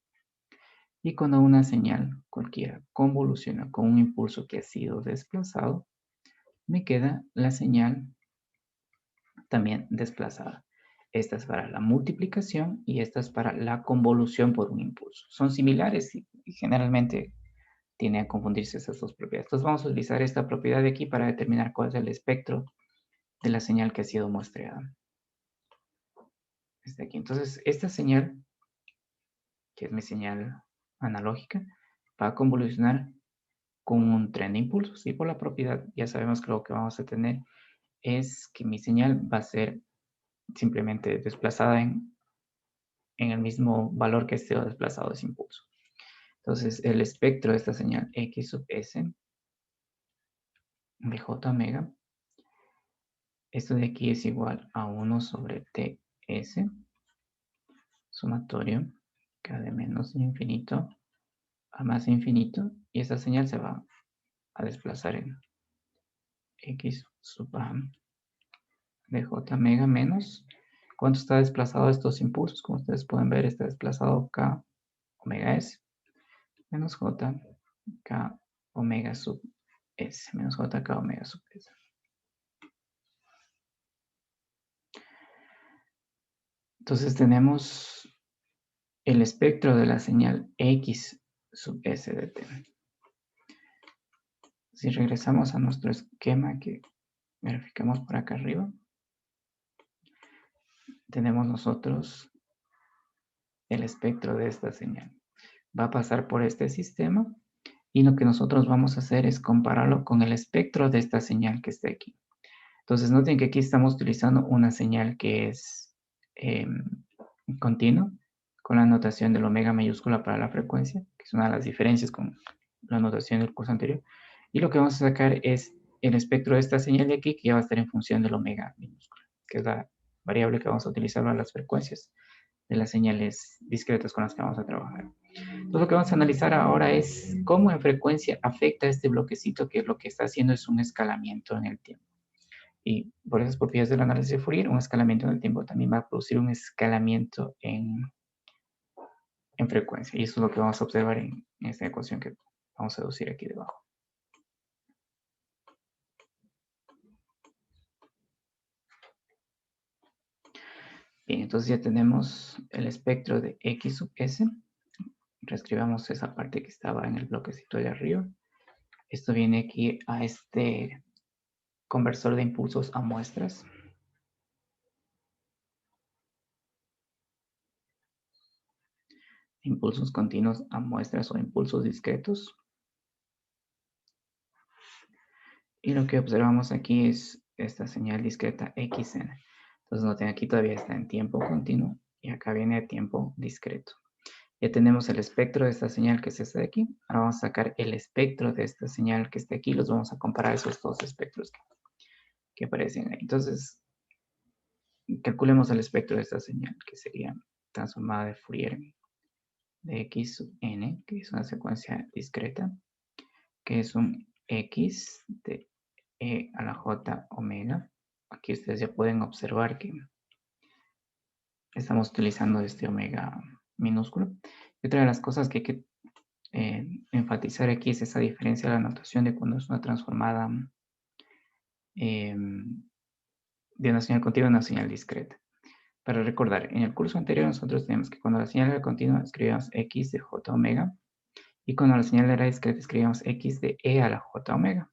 Speaker 1: Y cuando una señal cualquiera convoluciona con un impulso que ha sido desplazado, me queda la señal también desplazada. Esta es para la multiplicación y esta es para la convolución por un impulso. Son similares y generalmente tiene a confundirse esas dos propiedades. Entonces vamos a utilizar esta propiedad de aquí para determinar cuál es el espectro de la señal que ha sido muestreada. Desde aquí. Entonces esta señal, que es mi señal analógica, va a convolucionar con un tren de impulsos y por la propiedad ya sabemos que lo que vamos a tener es que mi señal va a ser simplemente desplazada en el mismo valor que esté desplazado ese impulso. Entonces, el espectro de esta señal X sub S de J omega, esto de aquí es igual a 1 sobre TS, sumatorio, K de menos infinito a más infinito, y esta señal se va a desplazar en X sub A de J omega menos. ¿Cuánto está desplazado estos impulsos? Como ustedes pueden ver, está desplazado K omega S menos J K omega sub S menos J K omega sub S. Entonces tenemos el espectro de la señal X sub S de t. Si regresamos a nuestro esquema que verificamos por acá arriba, tenemos nosotros el espectro de esta señal. Va a pasar por este sistema y lo que nosotros vamos a hacer es compararlo con el espectro de esta señal que está aquí. Entonces noten que aquí estamos utilizando una señal que es continua, con la notación del omega mayúscula para la frecuencia, que es una de las diferencias con la notación del curso anterior. Y lo que vamos a sacar es el espectro de esta señal de aquí, que ya va a estar en función del omega minúscula, que es la variable que vamos a utilizar para las frecuencias de las señales discretas con las que vamos a trabajar. Entonces, lo que vamos a analizar ahora es cómo en frecuencia afecta este bloquecito, que lo que está haciendo es un escalamiento en el tiempo. Y por esas propiedades del análisis de Fourier, un escalamiento en el tiempo también va a producir un escalamiento en frecuencia. Y eso es lo que vamos a observar en esta ecuación que vamos a deducir aquí debajo. Bien, entonces ya tenemos el espectro de X sub S. Reescribamos esa parte que estaba en el bloquecito de arriba. Esto viene aquí a este conversor de impulsos a muestras. Impulsos continuos a muestras o impulsos discretos. Y lo que observamos aquí es esta señal discreta XN. Entonces noten, aquí todavía está en tiempo continuo y acá viene a tiempo discreto. Ya tenemos el espectro de esta señal que es esta de aquí. Ahora vamos a sacar el espectro de esta señal que está aquí. Los vamos a comparar esos dos espectros que aparecen ahí. Entonces, calculemos el espectro de esta señal, que sería transformada de Fourier de X sub n, que es una secuencia discreta, que es un X de E a la J omega. Aquí ustedes ya pueden observar que estamos utilizando este omega minúsculo. Y otra de las cosas que hay que enfatizar aquí es esa diferencia de la notación de cuando es una transformada de una señal continua a una señal discreta. Para recordar, en el curso anterior nosotros tenemos que cuando la señal era continua escribíamos X de J omega y cuando la señal era discreta escribíamos X de E a la J omega.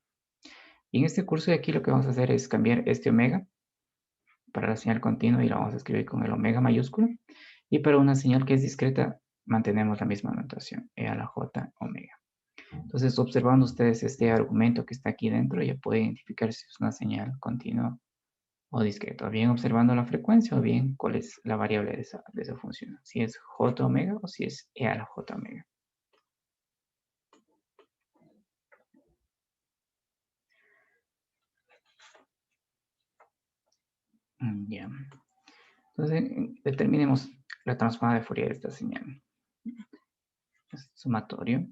Speaker 1: Y en este curso de aquí lo que vamos a hacer es cambiar este omega para la señal continua y la vamos a escribir con el omega mayúsculo. Y para una señal que es discreta mantenemos la misma notación, E a la J omega. Entonces, observando ustedes este argumento que está aquí dentro, ya pueden identificar si es una señal continua o discreta, o bien observando la frecuencia, o bien cuál es la variable de esa función, si es J omega o si es E a la J omega. Ya. Entonces, determinemos la transformada de Fourier de esta señal. Es sumatorio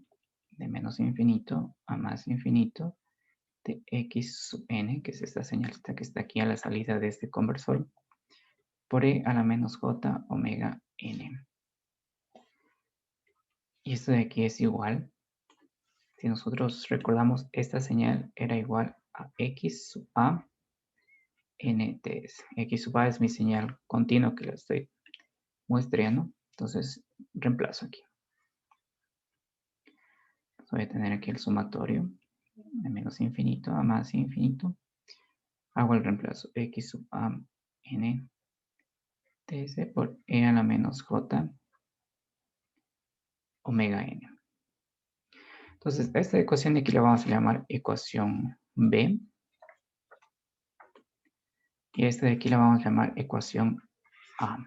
Speaker 1: de menos infinito a más infinito de X sub n, que es esta señal que está aquí a la salida de este conversor, por E a la menos J omega n. Y esto de aquí es igual. Si nosotros recordamos, esta señal era igual a X sub A NTS. X sub A es mi señal continua que la estoy muestreando. Entonces, reemplazo aquí. Voy a tener aquí el sumatorio de menos infinito a más infinito. Hago el reemplazo. X sub A N TS por E a la menos J omega N. Entonces, esta ecuación de aquí la vamos a llamar ecuación B. Y esta de aquí la vamos a llamar ecuación A. O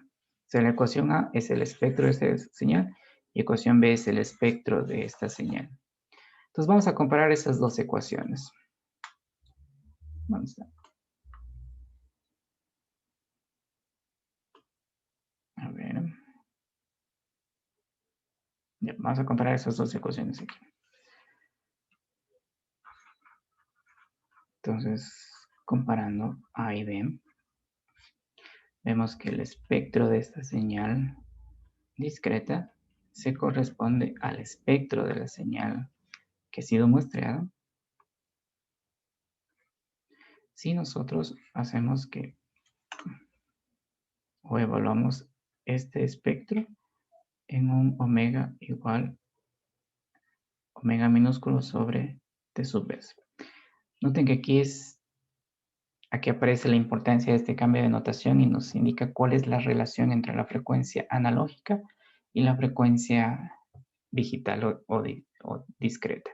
Speaker 1: sea, la ecuación A es el espectro de esta señal y ecuación B es el espectro de esta señal. Entonces vamos a comparar esas dos ecuaciones. Vamos a ver. Ya, vamos a comparar esas dos ecuaciones aquí. Entonces, comparando A y B, vemos que el espectro de esta señal discreta se corresponde al espectro de la señal que ha sido muestreada. Si nosotros hacemos que o evaluamos este espectro en un omega igual omega minúsculo sobre T sub S. Noten que aquí aparece la importancia de este cambio de notación y nos indica cuál es la relación entre la frecuencia analógica y la frecuencia digital o discreta.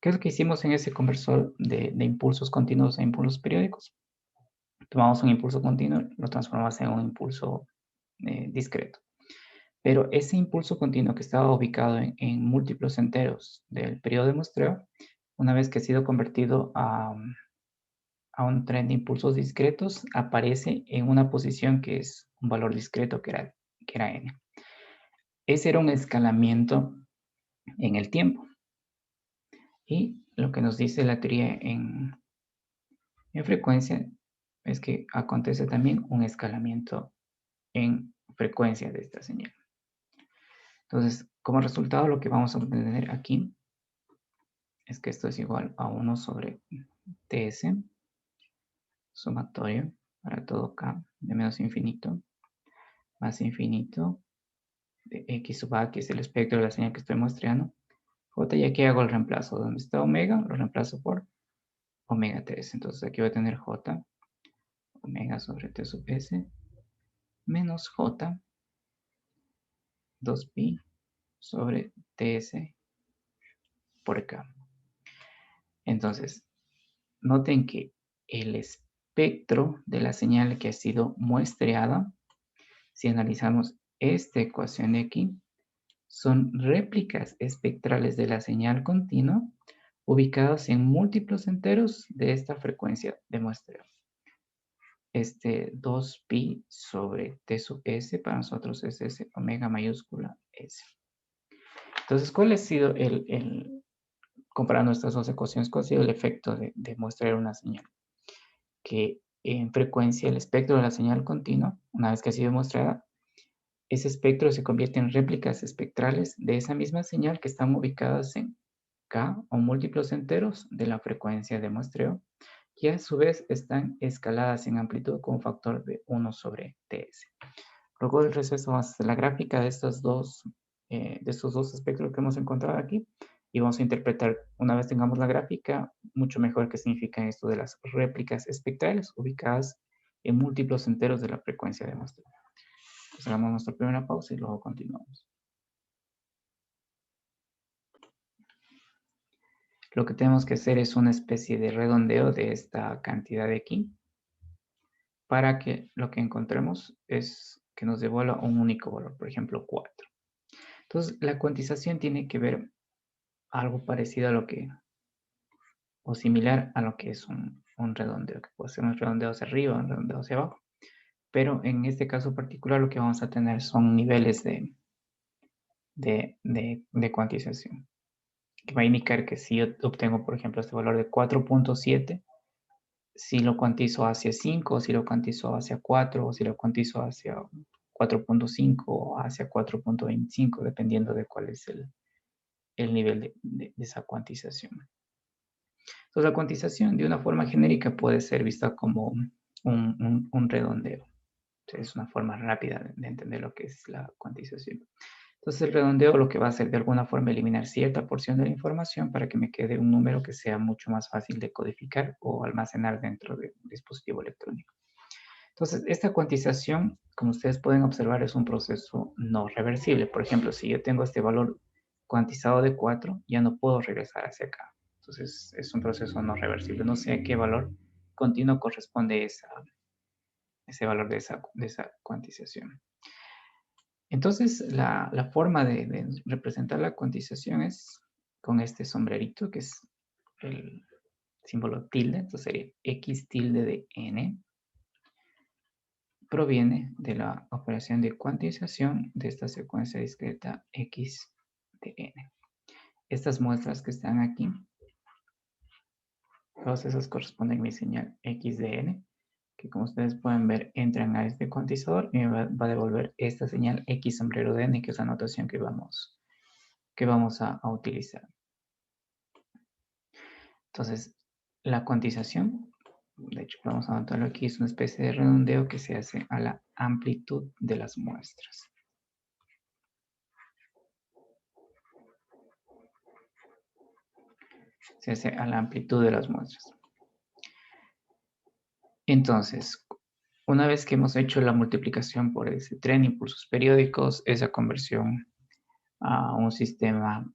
Speaker 1: ¿Qué es lo que hicimos en ese conversor de impulsos continuos a impulsos periódicos? Tomamos un impulso continuo, lo transformamos en un impulso discreto. Pero ese impulso continuo que estaba ubicado en múltiplos enteros del periodo de muestreo, una vez que ha sido convertido a un tren de impulsos discretos, aparece en una posición que es un valor discreto que era n. Ese era un escalamiento en el tiempo. Y lo que nos dice la teoría en frecuencia es que acontece también un escalamiento en frecuencia de esta señal. Entonces, como resultado, lo que vamos a obtener aquí es que esto es igual a 1 sobre ts sumatorio para todo k de menos infinito más infinito de x sub a, que es el espectro de la señal que estoy muestreando, j, y aquí hago el reemplazo. Donde está omega, lo reemplazo por omega ts. Entonces aquí voy a tener j omega sobre t sub s menos j 2pi sobre ts por k. Entonces, noten que el espectro de la señal que ha sido muestreada, si analizamos esta ecuación de aquí, son réplicas espectrales de la señal continua ubicados en múltiplos enteros de esta frecuencia de muestreo. Este 2pi sobre t sub s para nosotros es ese omega mayúscula s. Entonces, ¿cuál ha sido comparando estas dos ecuaciones, cuál ha sido el efecto de muestrear una señal? Que en frecuencia el espectro de la señal continua, una vez que ha sido mostrada, ese espectro se convierte en réplicas espectrales de esa misma señal que están ubicadas en K o múltiplos enteros de la frecuencia de muestreo, y a su vez están escaladas en amplitud con un factor de 1 sobre Ts. Luego del receso vamos a hacer la gráfica de estos dos espectros que hemos encontrado aquí y vamos a interpretar, una vez tengamos la gráfica, mucho mejor qué significa esto de las réplicas espectrales ubicadas en múltiplos enteros de la frecuencia de muestreo. Entonces hagamos nuestra primera pausa y luego continuamos. Lo que tenemos que hacer es una especie de redondeo de esta cantidad de aquí para que lo que encontremos es que nos devuelva un único valor, por ejemplo 4. Entonces la cuantización tiene que ver algo parecido a lo que, o similar a lo que es un redondeo, que puede ser un redondeo hacia arriba, un redondeo hacia abajo. Pero en este caso particular lo que vamos a tener son niveles de cuantización, que va a indicar que si yo obtengo, por ejemplo, este valor de 4.7, si lo cuantizo hacia 5, o si lo cuantizo hacia 4, o si lo cuantizo hacia 4.5 o hacia 4.25, dependiendo de cuál es el nivel de esa cuantización. Entonces, la cuantización de una forma genérica puede ser vista como un redondeo. Es una forma rápida de entender lo que es la cuantización. Entonces, el redondeo lo que va a hacer de alguna forma eliminar cierta porción de la información para que me quede un número que sea mucho más fácil de codificar o almacenar dentro de un dispositivo electrónico. Entonces, esta cuantización, como ustedes pueden observar, es un proceso no reversible. Por ejemplo, si yo tengo este valor cuantizado de 4, ya no puedo regresar hacia acá. Entonces, es un proceso no reversible. No sé a qué valor continuo corresponde ese valor de esa cuantización. Entonces, la forma de representar la cuantización es con este sombrerito, que es el símbolo tilde. Entonces, sería x tilde de n. Proviene de la operación de cuantización de esta secuencia discreta x de n. Estas muestras que están aquí, todas esas corresponden a mi señal x de n, que como ustedes pueden ver, entran a este cuantizador y me va a devolver esta señal x sombrero de n, que es la notación que vamos a utilizar. Entonces, la cuantización, de hecho vamos a anotarlo aquí, es una especie de redondeo que se hace a la amplitud de las muestras. Se hace a la amplitud de las muestras. Entonces, una vez que hemos hecho la multiplicación por ese tren de impulsos periódicos, esa conversión a un sistema,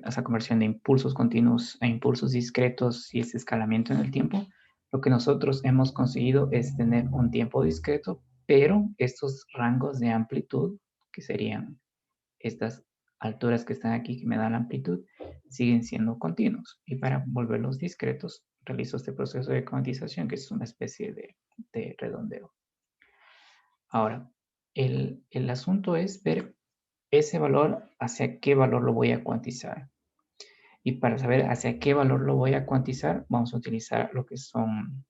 Speaker 1: esa conversión de impulsos continuos a impulsos discretos y ese escalamiento en el tiempo, lo que nosotros hemos conseguido es tener un tiempo discreto, pero estos rangos de amplitud que serían estas alturas que están aquí, que me dan la amplitud, siguen siendo continuos. Y para volverlos discretos, realizo este proceso de cuantización, que es una especie de redondeo. Ahora, el asunto es ver ese valor, hacia qué valor lo voy a cuantizar. Y para saber hacia qué valor lo voy a cuantizar, vamos a utilizar lo que son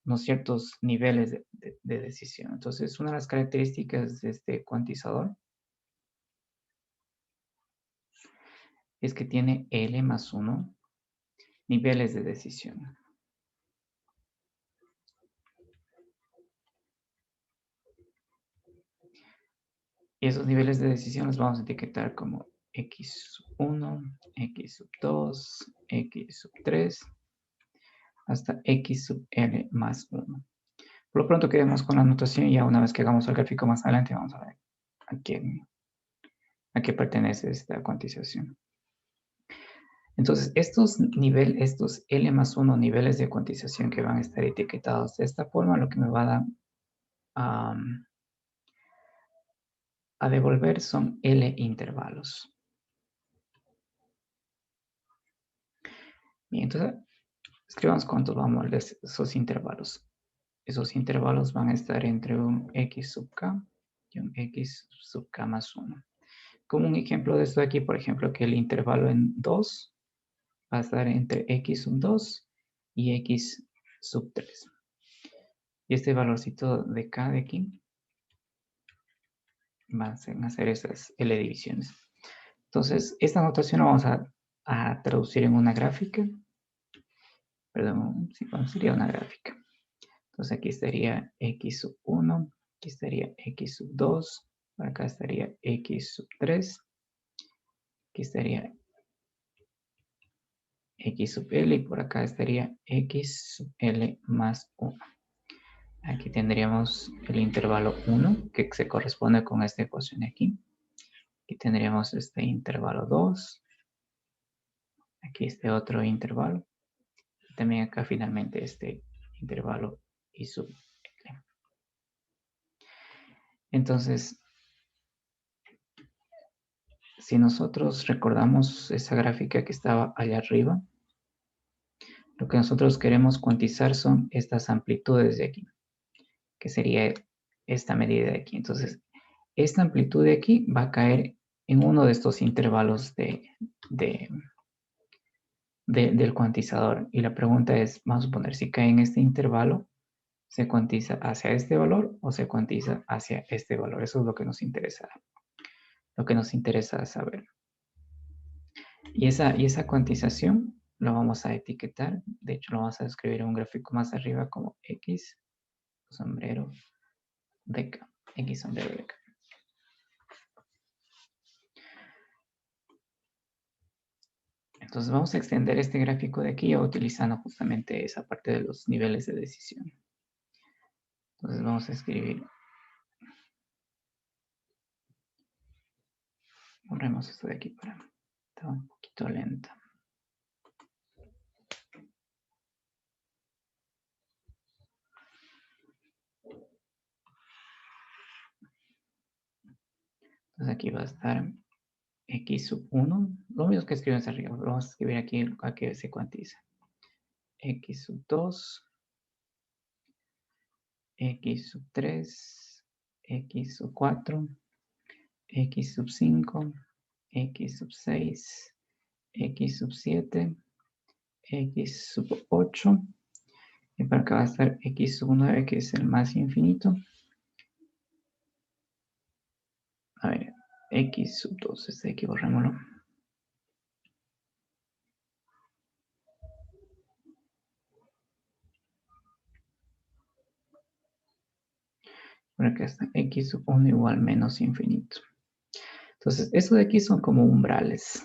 Speaker 1: unos ciertos niveles de decisión. Entonces, una de las características de este cuantizador es que tiene L más 1 niveles de decisión. Y esos niveles de decisión los vamos a etiquetar como X1, X2, X3, hasta X sub L más 1. Por lo pronto quedemos con la notación y ya una vez que hagamos el gráfico más adelante vamos a ver a qué pertenece esta cuantización. Entonces, estos L más 1 niveles de cuantización que van a estar etiquetados de esta forma, lo que me va a dar a devolver son L intervalos. Bien, entonces, escribamos cuántos vamos a moldear esos intervalos. Esos intervalos van a estar entre un X sub K y un X sub K más 1. Como un ejemplo de esto de aquí, por ejemplo, que el intervalo en 2 va a estar entre X sub 2 y X sub 3. Y este valorcito de K de aquí van a ser esas L divisiones. Entonces, esta notación la vamos a traducir en una gráfica. Perdón, sí, sería una gráfica. Entonces aquí estaría X sub 1, aquí estaría X sub 2, por acá estaría X sub 3, aquí estaría X sub L y por acá estaría X sub L más 1. Aquí tendríamos el intervalo 1 que se corresponde con esta ecuación de aquí. Aquí tendríamos este intervalo 2. Aquí este otro intervalo. Y también acá finalmente este intervalo I sub L. Entonces, si nosotros recordamos esa gráfica que estaba allá arriba, lo que nosotros queremos cuantizar son estas amplitudes de aquí, que sería esta medida de aquí. Entonces, esta amplitud de aquí va a caer en uno de estos intervalos del cuantizador. Y la pregunta es, vamos a suponer, si cae en este intervalo, ¿se cuantiza hacia este valor o se cuantiza hacia este valor? Eso es lo que nos interesa. Lo que nos interesa saber. Y esa cuantización lo vamos a etiquetar. De hecho, lo vamos a escribir en un gráfico más arriba como X sombrero de K. X sombrero de K. Entonces vamos a extender este gráfico de aquí utilizando justamente esa parte de los niveles de decisión. Entonces vamos a escribir. Borremos esto de aquí para. Está un poquito lenta. Entonces aquí va a estar X sub 1. Lo mismo que escribimos arriba. Lo vamos a escribir aquí a que se cuantiza. X sub 2. X sub 3. X sub 4. X sub 5. X sub 6. X sub 7. X sub 8. Y para acá va a estar X sub 9, que es el más infinito. A ver, X sub 2, este de aquí borrémoslo. Por acá está X sub 1 igual menos infinito. Entonces, estos de aquí son como umbrales.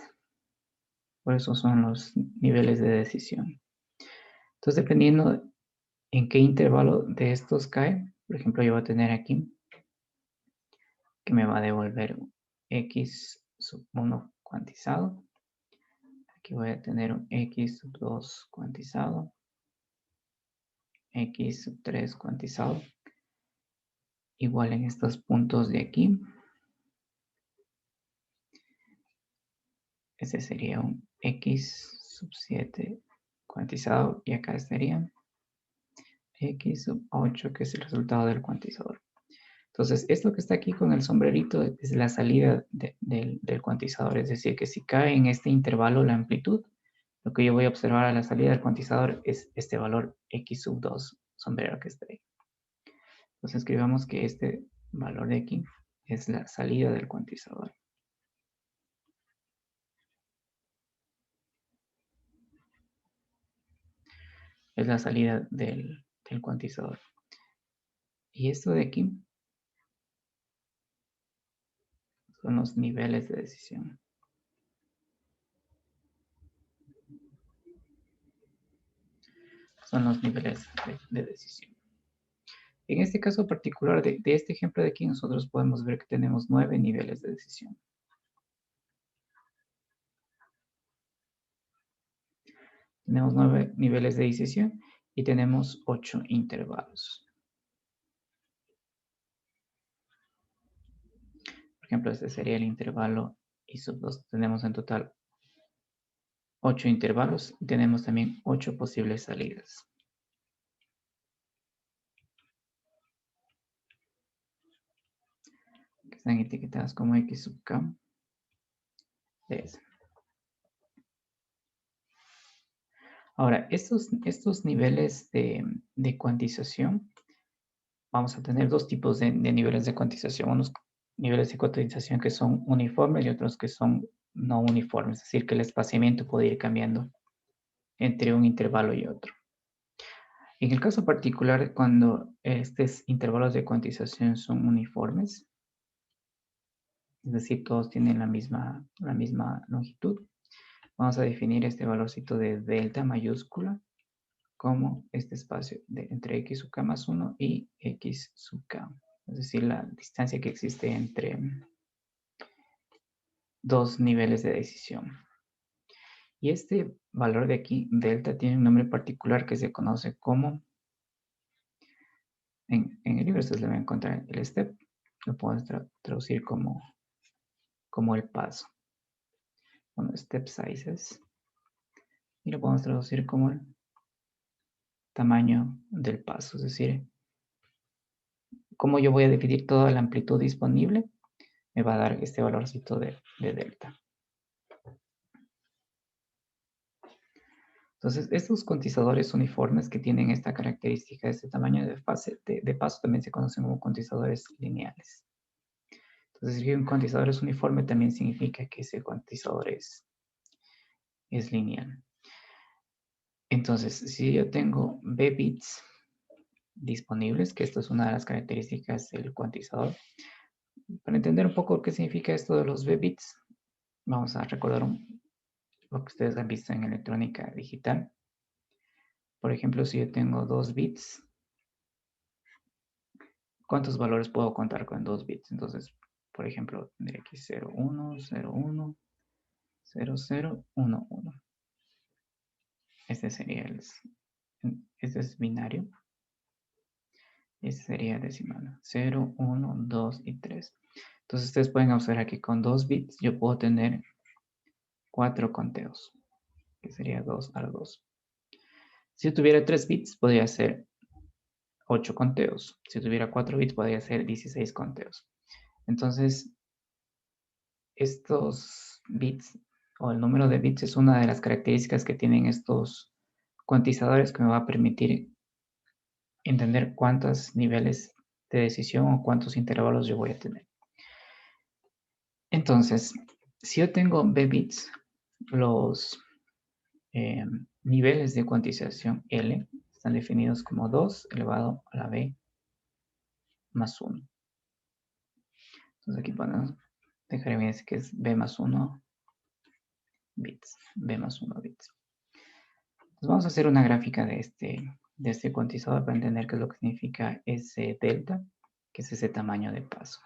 Speaker 1: Por eso son los niveles de decisión. Entonces, dependiendo en qué intervalo de estos cae, por ejemplo, yo voy a tener aquí que me va a devolver X sub 1 cuantizado. Aquí voy a tener un X sub 2 cuantizado. X sub 3 cuantizado. Igual en estos puntos de aquí. Ese sería un X sub 7 cuantizado y acá estaría X sub 8, que es el resultado del cuantizador. Entonces, esto que está aquí con el sombrerito es la salida del cuantizador, es decir, que si cae en este intervalo la amplitud, lo que yo voy a observar a la salida del cuantizador es este valor X sub 2 sombrero que está ahí. Entonces, escribamos que este valor de aquí es la salida del cuantizador. Es la salida del cuantizador. Y esto de aquí son los niveles de decisión. Son los niveles de decisión. En este caso particular de este ejemplo de aquí, nosotros podemos ver que tenemos 9 niveles de decisión. Tenemos 9 niveles de decisión y tenemos 8 intervalos. Por ejemplo, este sería el intervalo I sub 2. Tenemos en total 8 intervalos y tenemos también 8 posibles salidas. Que están etiquetadas como X sub K de S. Ahora, estos niveles de cuantización, vamos a tener dos tipos de niveles de cuantización. Unos niveles de cuantización que son uniformes y otros que son no uniformes, es decir, que el espaciamiento puede ir cambiando entre un intervalo y otro. En el caso particular, cuando estos intervalos de cuantización son uniformes, es decir, todos tienen la misma longitud, vamos a definir este valorcito de delta mayúscula como este espacio entre x sub k más 1 y x sub k. Es decir, la distancia que existe entre dos niveles de decisión. Y este valor de aquí, delta, tiene un nombre particular que se conoce como, en el libro ustedes le van a encontrar el step, lo podemos traducir como el paso. Bueno, step sizes. Y lo podemos traducir como el tamaño del paso, es decir, cómo yo voy a definir toda la amplitud disponible, me va a dar este valorcito de delta. Entonces, estos cuantizadores uniformes que tienen esta característica, este tamaño de paso, también se conocen como cuantizadores lineales. Entonces, si un cuantizador es uniforme, también significa que ese cuantizador es lineal. Entonces, si yo tengo B bits disponibles, que esto es una de las características del cuantizador, para entender un poco qué significa esto de los B bits, vamos a recordar lo que ustedes han visto en electrónica digital. Por ejemplo, si yo tengo 2 bits, ¿cuántos valores puedo contar con 2 bits? Entonces, por ejemplo, tendría aquí 0, 1, 0, 1, 0, 0, 1, 1. Este sería este es binario. Este sería decimal. 0, 1, 2 y 3. Entonces, ustedes pueden observar que con 2 bits yo puedo tener 4 conteos, que sería 2 a la 2. Si yo tuviera 3 bits, podría ser 8 conteos. Si tuviera 4 bits, podría ser 16 conteos. Entonces, estos bits o el número de bits es una de las características que tienen estos cuantizadores que me va a permitir entender cuántos niveles de decisión o cuántos intervalos yo voy a tener. Entonces, si yo tengo b bits, los niveles de cuantización L están definidos como 2 elevado a la b más 1. Entonces aquí podemos dejar en evidencia que es b más 1 bits, b más 1 bits. Entonces vamos a hacer una gráfica de este cuantizador para entender qué es lo que significa ese delta, que es ese tamaño de paso.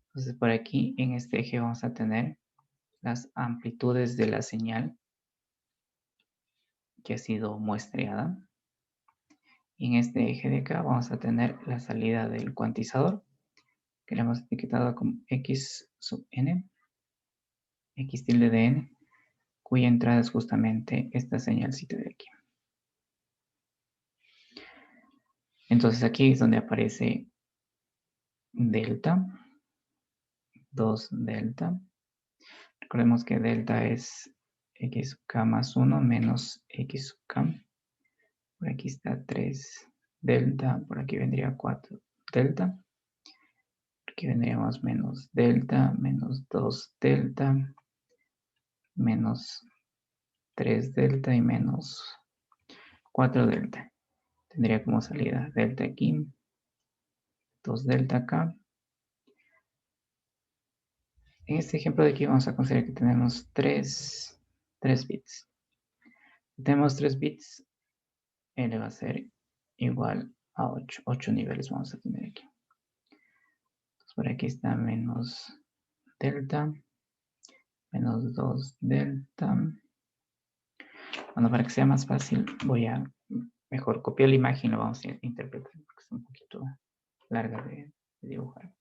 Speaker 1: Entonces por aquí en este eje vamos a tener las amplitudes de la señal que ha sido muestreada. Y en este eje de acá vamos a tener la salida del cuantizador, que le hemos etiquetado como x sub n. x tilde de n, cuya entrada es justamente esta señalcita de aquí. Entonces aquí es donde aparece delta, 2 delta. Recordemos que delta es x sub k más 1 menos x sub k. Por aquí está 3 delta, por aquí vendría 4 delta. Por aquí vendríamos menos delta, menos 2 delta, menos 3 delta y menos 4 delta. Tendría como salida delta aquí, 2 delta acá. En este ejemplo de aquí vamos a considerar que tenemos 3 bits. Si tenemos 3 bits, L va a ser igual a 8. 8 niveles vamos a tener aquí. Entonces por aquí está menos delta, menos 2 delta. Bueno, para que sea más fácil, voy a mejor copiar la imagen y lo vamos a interpretar porque es un poquito larga de dibujar.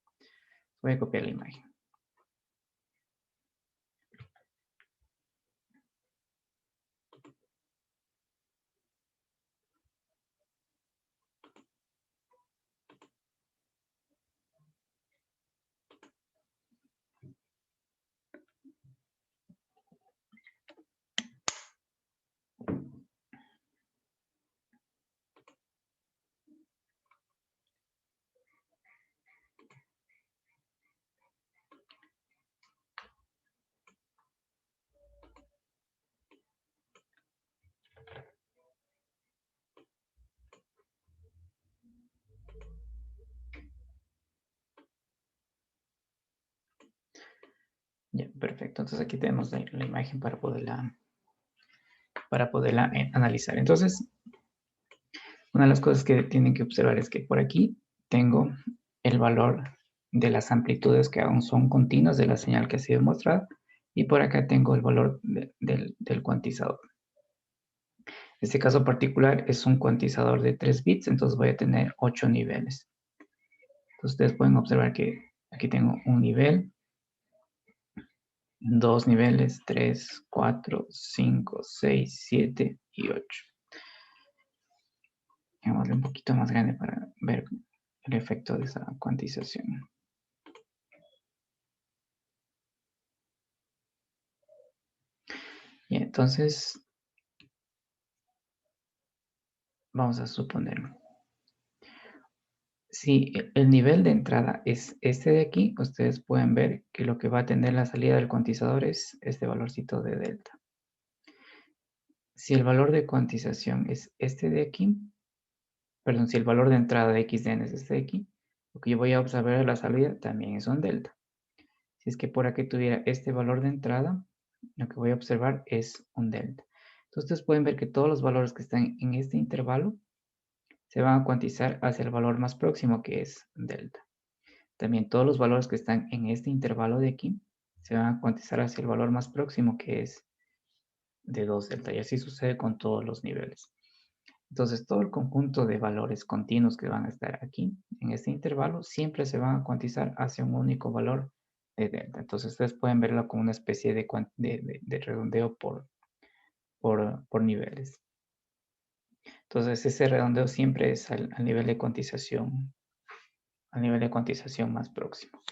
Speaker 1: Voy a copiar la imagen. Ya, perfecto. Entonces aquí tenemos la imagen para poderla analizar. Entonces, una de las cosas que tienen que observar es que por aquí tengo el valor de las amplitudes que aún son continuas de la señal que ha sido mostrada y por acá tengo el valor del cuantizador. Este caso particular es un cuantizador de 3 bits, entonces voy a tener 8 niveles. Entonces ustedes pueden observar que aquí tengo un nivel, 2 niveles, 3, 4, 5, 6, 7 y 8. Hagámosle un poquito más grande para ver el efecto de esa cuantización. Y entonces, vamos a suponer, si el nivel de entrada es este de aquí, ustedes pueden ver que lo que va a tener la salida del cuantizador es este valorcito de delta. Si el valor de cuantización es este de aquí, perdón, si el valor de entrada de x de n es este de aquí, lo que yo voy a observar de la salida también es un delta. Si es que por aquí tuviera este valor de entrada, lo que voy a observar es un delta. Entonces ustedes pueden ver que todos los valores que están en este intervalo se van a cuantizar hacia el valor más próximo, que es delta. También todos los valores que están en este intervalo de aquí se van a cuantizar hacia el valor más próximo, que es de 2 delta. Y así sucede con todos los niveles. Entonces, todo el conjunto de valores continuos que van a estar aquí, en este intervalo, siempre se van a cuantizar hacia un único valor de delta. Entonces, ustedes pueden verlo como una especie de redondeo por niveles. Entonces, ese redondeo siempre es al nivel de cuantización más próximo.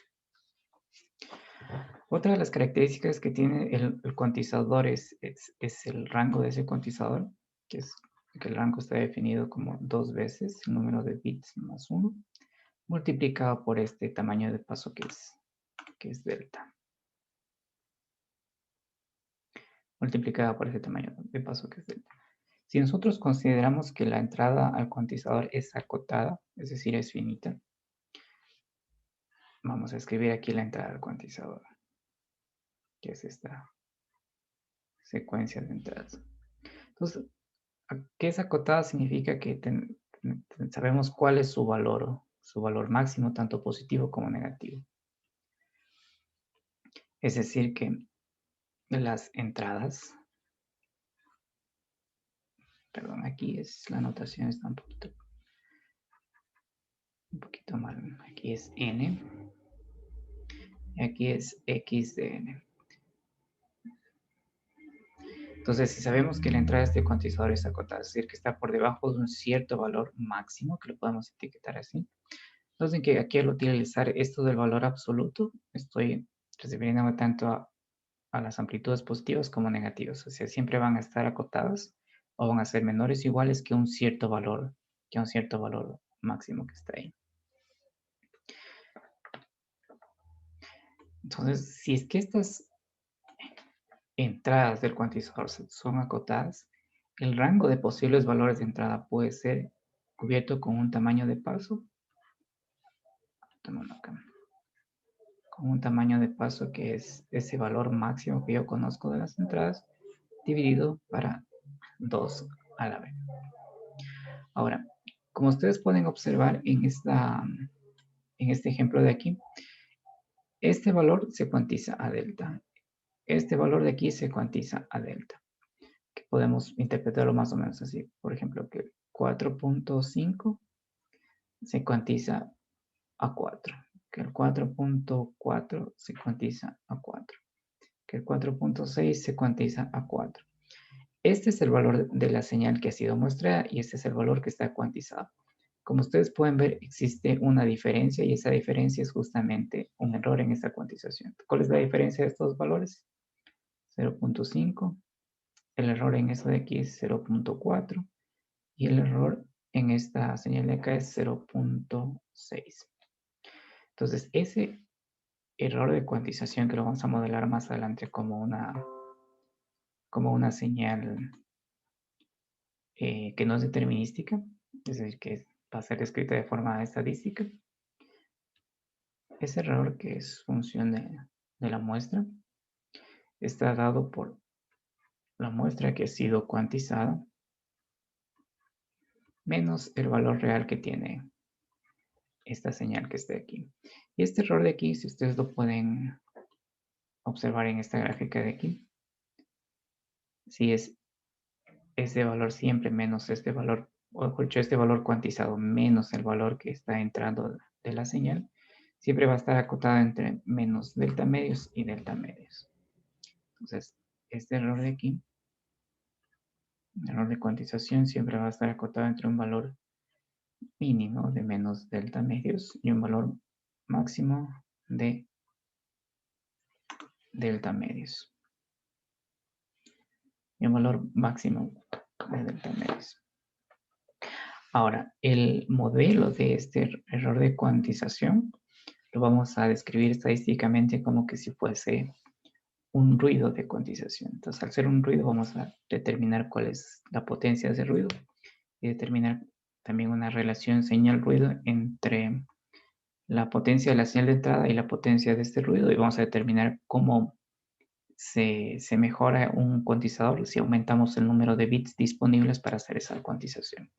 Speaker 1: Otra de las características que tiene el cuantizador es el rango de ese cuantizador, que el rango está definido como 2 veces el número de bits más 1, multiplicado por este tamaño de paso que es delta. Multiplicado por ese tamaño de paso que es delta. Si nosotros consideramos que la entrada al cuantizador es acotada, es decir, es finita, vamos a escribir aquí la entrada al cuantizador, que es esta secuencia de entradas. Entonces, ¿qué es acotada? Significa que sabemos cuál es su valor máximo, tanto positivo como negativo. Es decir, que las entradas, perdón, aquí la notación está un poquito mal. Aquí es n y aquí es x de n. Entonces, si sabemos que la entrada de este cuantizador es acotada, es decir, que está por debajo de un cierto valor máximo, que lo podemos etiquetar así, entonces que aquí al utilizar esto del valor absoluto, estoy refiriéndome tanto a las amplitudes positivas como negativas. O sea, siempre van a estar acotadas o van a ser menores o iguales que un cierto valor máximo que está ahí. Entonces, si es que estas entradas del cuantizador son acotadas, el rango de posibles valores de entrada puede ser cubierto con un tamaño de paso. Con un tamaño de paso que es ese valor máximo que yo conozco de las entradas, dividido para 2 a la vez. Ahora, como ustedes pueden observar en este ejemplo de aquí, este valor se cuantiza a delta. Este valor de aquí se cuantiza a delta. Que podemos interpretarlo más o menos así. Por ejemplo, que 4.5 se cuantiza a 4. Que el 4.4 se cuantiza a 4. Que el 4.6 se cuantiza a 4. Este es el valor de la señal que ha sido muestrada y este es el valor que está cuantizado. Como ustedes pueden ver, existe una diferencia y esa diferencia es justamente un error en esta cuantización. ¿Cuál es la diferencia de estos valores? 0.5. El error en esto de aquí es 0.4 y el error en esta señal de acá es 0.6. Entonces, ese error de cuantización que lo vamos a modelar más adelante como una señal que no es determinística, es decir, que va a ser escrita de forma estadística. Ese error, que es función de la muestra, está dado por la muestra que ha sido cuantizada menos el valor real que tiene esta señal que está aquí. Y este error de aquí, si ustedes lo pueden observar en esta gráfica de aquí, si es este valor siempre menos este valor, o mejor dicho, este valor cuantizado menos el valor que está entrando de la señal, siempre va a estar acotado entre menos delta medios y delta medios. Entonces, este error de aquí, el error de cuantización, siempre va a estar acotado entre un valor mínimo de menos delta medios y un valor máximo de delta medios. Y un valor máximo de delta medios. Ahora, el modelo de este error de cuantización lo vamos a describir estadísticamente como que si fuese un ruido de cuantización. Entonces, al ser un ruido, vamos a determinar cuál es la potencia de ese ruido y determinar también una relación señal-ruido entre la potencia de la señal de entrada y la potencia de este ruido, y vamos a determinar cómo se mejora un cuantizador si aumentamos el número de bits disponibles para hacer esa cuantización.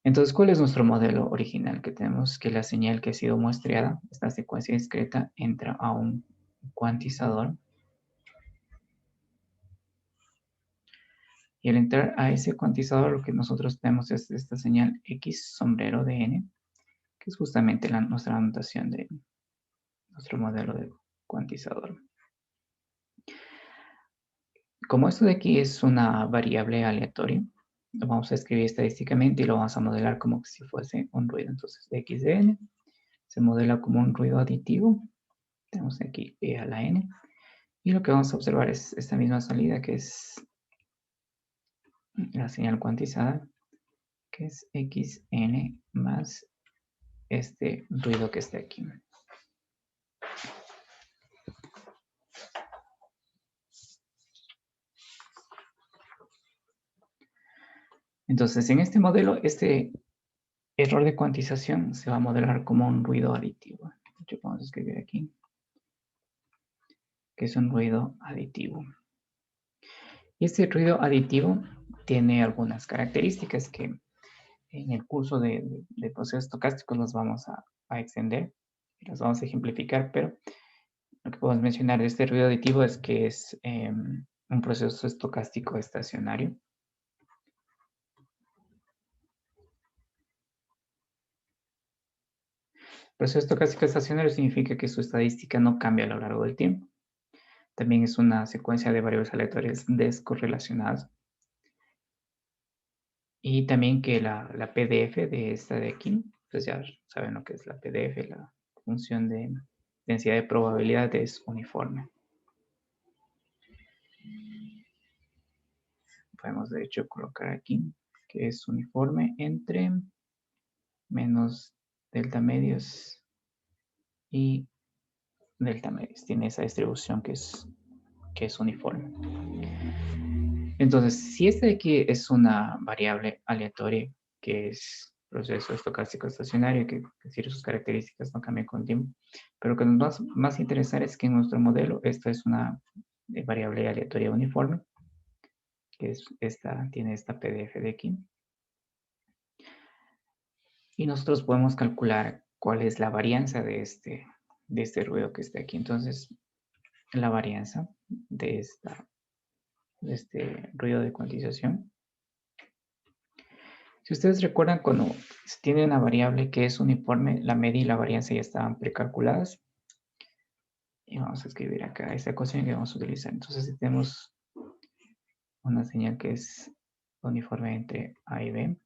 Speaker 1: Entonces, ¿cuál es nuestro modelo original? Que tenemos que la señal que ha sido muestreada, esta secuencia discreta, entra a un cuantizador. Y al entrar a ese cuantizador, lo que nosotros tenemos es esta señal X sombrero de N, que es justamente nuestra anotación de nuestro modelo de cuantizador. Como esto de aquí es una variable aleatoria, lo vamos a escribir estadísticamente y lo vamos a modelar como si fuese un ruido. Entonces, X de N se modela como un ruido aditivo. Tenemos aquí E a la N. Y lo que vamos a observar es esta misma salida, que es la señal cuantizada, que es Xn más este ruido que está aquí. Entonces, en este modelo, este error de cuantización se va a modelar como un ruido aditivo. Vamos a escribir aquí que es un ruido aditivo. Y este ruido aditivo tiene algunas características que en el curso de procesos estocásticos los vamos a extender y los vamos a ejemplificar, pero lo que podemos mencionar de este ruido aditivo es que es un proceso estocástico estacionario. Proceso estocástico estacionario significa que su estadística no cambia a lo largo del tiempo. También es una secuencia de variables aleatorias descorrelacionadas. Y también que la PDF de esta de aquí, pues ya saben lo que es la PDF, la función de densidad de probabilidad es uniforme. Podemos de hecho colocar aquí que es uniforme entre menos delta medios y delta medios. Tiene esa distribución que es uniforme. Entonces, si esta de aquí es una variable aleatoria, que es proceso estocástico estacionario, que es decir, sus características no cambian con tiempo, pero lo que nos va más a interesar es que en nuestro modelo esta es una variable aleatoria uniforme, que es esta, tiene esta PDF de aquí. Y nosotros podemos calcular cuál es la varianza de este ruido que está aquí. Entonces, la varianza de este ruido de cuantización. Si ustedes recuerdan, cuando se tiene una variable que es uniforme, la media y la varianza ya estaban precalculadas. Y vamos a escribir acá esta ecuación que vamos a utilizar. Entonces, si tenemos una señal que es uniforme entre A y B,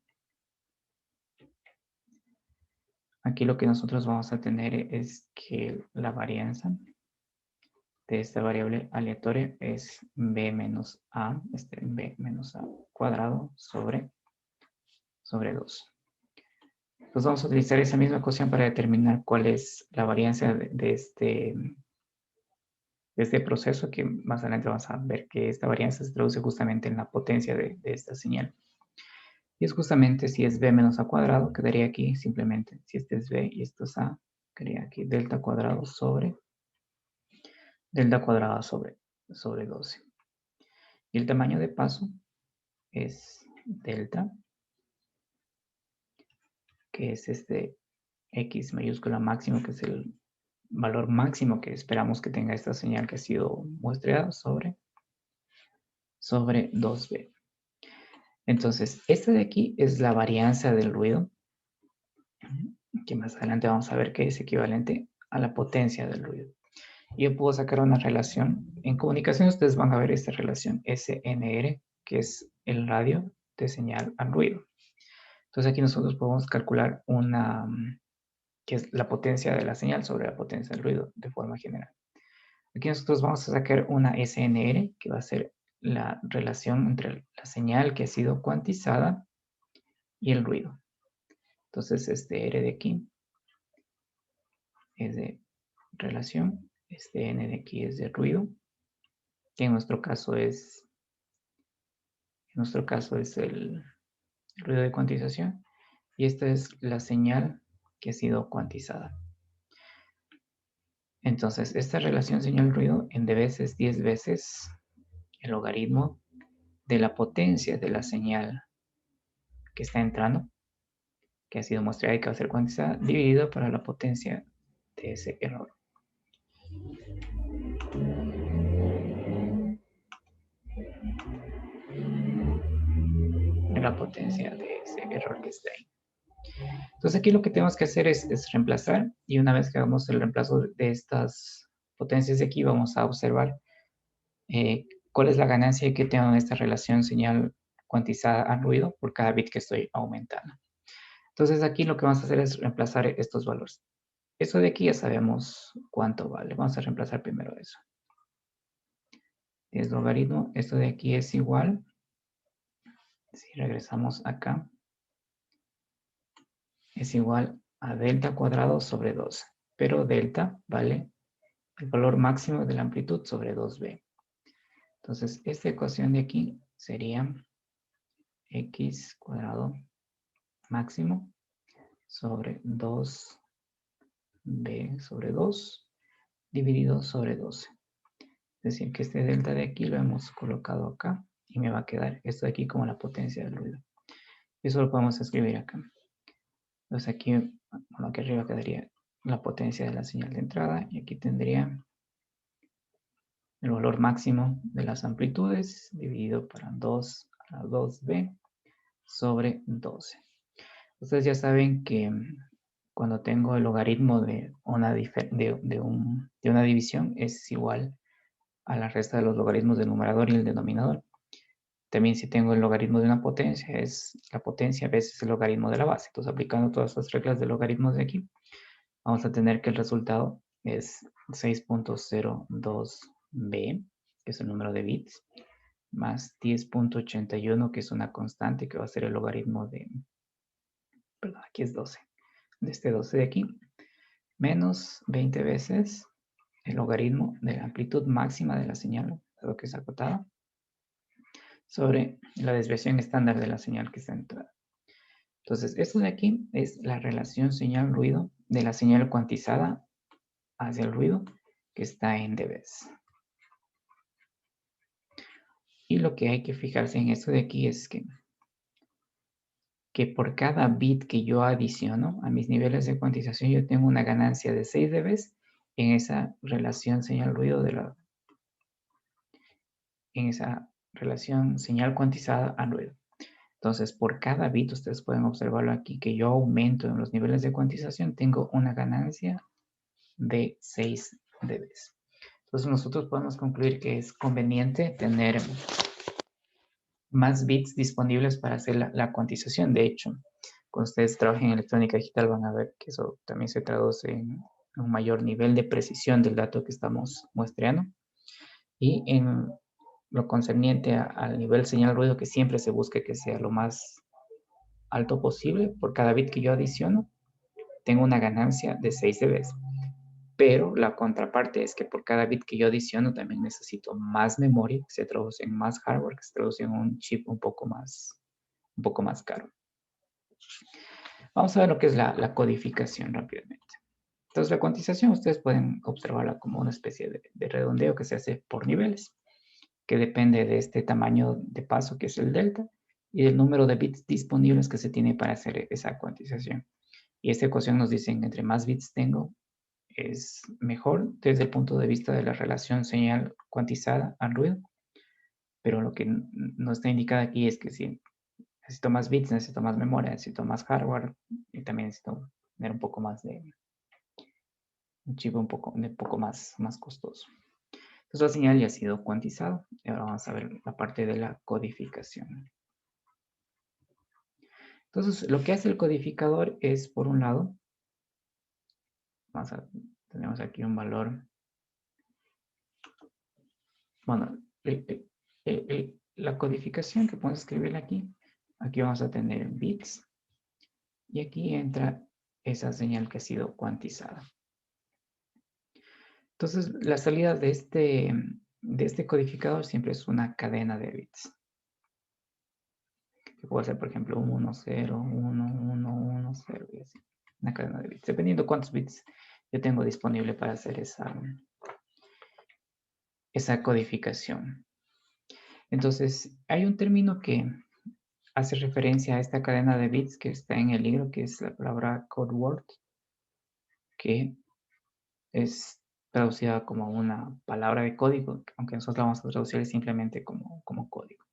Speaker 1: aquí lo que nosotros vamos a tener es que la varianza de esta variable aleatoria es B menos A, B menos A cuadrado sobre 2. Entonces vamos a utilizar esa misma ecuación para determinar cuál es la varianza de este proceso, que más adelante vamos a ver que esta varianza se traduce justamente en la potencia de esta señal. Y es justamente si es b menos a cuadrado, quedaría aquí simplemente, si este es b y esto es a, quedaría aquí delta cuadrado sobre delta cuadrada sobre 12. Y el tamaño de paso es delta, que es este x mayúscula máximo, que es el valor máximo que esperamos que tenga esta señal que ha sido muestreada sobre 2b. Entonces, esta de aquí es la varianza del ruido, que más adelante vamos a ver que es equivalente a la potencia del ruido. Yo puedo sacar una relación. En comunicación ustedes van a ver esta relación SNR, que es el radio de señal al ruido. Entonces aquí nosotros podemos calcular que es la potencia de la señal sobre la potencia del ruido de forma general. Aquí nosotros vamos a sacar una SNR, que va a ser la relación entre la señal que ha sido cuantizada y el ruido. Entonces este R de aquí es de relación, este N de aquí es de ruido, que en nuestro caso es el ruido de cuantización, y esta es la señal que ha sido cuantizada. Entonces, esta relación señal-ruido en d veces 10 veces el logaritmo de la potencia de la señal que está entrando, que ha sido mostrada y que va a ser cuantizada, dividido por la potencia de ese error. La potencia de ese error que está ahí. Entonces aquí lo que tenemos que hacer es reemplazar, y una vez que hagamos el reemplazo de estas potencias de aquí, vamos a observar cuál es la ganancia que tengo en esta relación señal cuantizada al ruido por cada bit que estoy aumentando. Entonces aquí lo que vamos a hacer es reemplazar estos valores. Eso de aquí ya sabemos cuánto vale. Vamos a reemplazar primero eso. Es logaritmo. Esto de aquí es igual. Si regresamos acá, es igual a delta cuadrado sobre 2. Pero delta vale el valor máximo de la amplitud sobre 2b. Entonces, esta ecuación de aquí sería x cuadrado máximo sobre 2b sobre 2 dividido sobre 12. Es decir, que este delta de aquí lo hemos colocado acá y me va a quedar esto de aquí como la potencia del ruido. Eso lo podemos escribir acá. Entonces aquí, bueno, aquí arriba quedaría la potencia de la señal de entrada y aquí tendría el valor máximo de las amplitudes dividido por 2 a 2b sobre 12. Ustedes ya saben que cuando tengo el logaritmo de una división es igual a la resta de los logaritmos del numerador y el denominador. También si tengo el logaritmo de una potencia, es la potencia veces el logaritmo de la base. Entonces, aplicando todas estas reglas de logaritmos de aquí, vamos a tener que el resultado es 6.02b, que es el número de bits, más 10.81, que es una constante, que va a ser el logaritmo de, perdón, aquí es 12, de este 12 de aquí, menos 20 veces el logaritmo de la amplitud máxima de la señal, dado que es acotada, sobre la desviación estándar de la señal que está entrada. Entonces, esto de aquí es la relación señal-ruido de la señal cuantizada hacia el ruido que está en dBs. Y lo que hay que fijarse en esto de aquí es que por cada bit que yo adiciono a mis niveles de cuantización, yo tengo una ganancia de 6 dBs en esa relación señal-ruido en esa relación señal cuantizada al ruido. Entonces, por cada bit, ustedes pueden observarlo aquí, que yo aumento en los niveles de cuantización, tengo una ganancia de 6 dBs. Entonces, nosotros podemos concluir que es conveniente tener más bits disponibles para hacer la cuantización. De hecho, cuando ustedes trabajen en electrónica digital van a ver que eso también se traduce en un mayor nivel de precisión del dato que estamos muestreando. Y en lo concerniente al nivel señal ruido, que siempre se busque que sea lo más alto posible, por cada bit que yo adiciono, tengo una ganancia de 6 dBs. Pero la contraparte es que por cada bit que yo adiciono también necesito más memoria, que se traduce en más hardware, que se traduce en un chip un poco más caro. Vamos a ver lo que es la codificación rápidamente. Entonces, la cuantización ustedes pueden observarla como una especie de redondeo que se hace por niveles, que depende de este tamaño de paso que es el delta y del número de bits disponibles que se tiene para hacer esa cuantización. Y esta ecuación nos dice que entre más bits tengo, es mejor desde el punto de vista de la relación señal cuantizada al ruido. Pero lo que no está indicado aquí es que si necesito más bits, necesito más memoria, necesito más hardware y también necesito tener un poco más de un chip un poco más costoso. Entonces la señal ya ha sido cuantizada. Y ahora vamos a ver la parte de la codificación. Entonces lo que hace el codificador es, por un lado, tenemos aquí un valor. Bueno, la codificación que podemos escribir aquí vamos a tener bits y aquí entra esa señal que ha sido cuantizada. Entonces, la salida de este codificador siempre es una cadena de bits. Que puede ser, por ejemplo, 1, 0, 1, 1, 1, 0 y así. Una cadena de bits, dependiendo cuántos bits yo tengo disponible para hacer esa codificación. Entonces, hay un término que hace referencia a esta cadena de bits que está en el libro, que es la palabra code word, que es traducida como una palabra de código, aunque nosotros la vamos a traducir simplemente como código.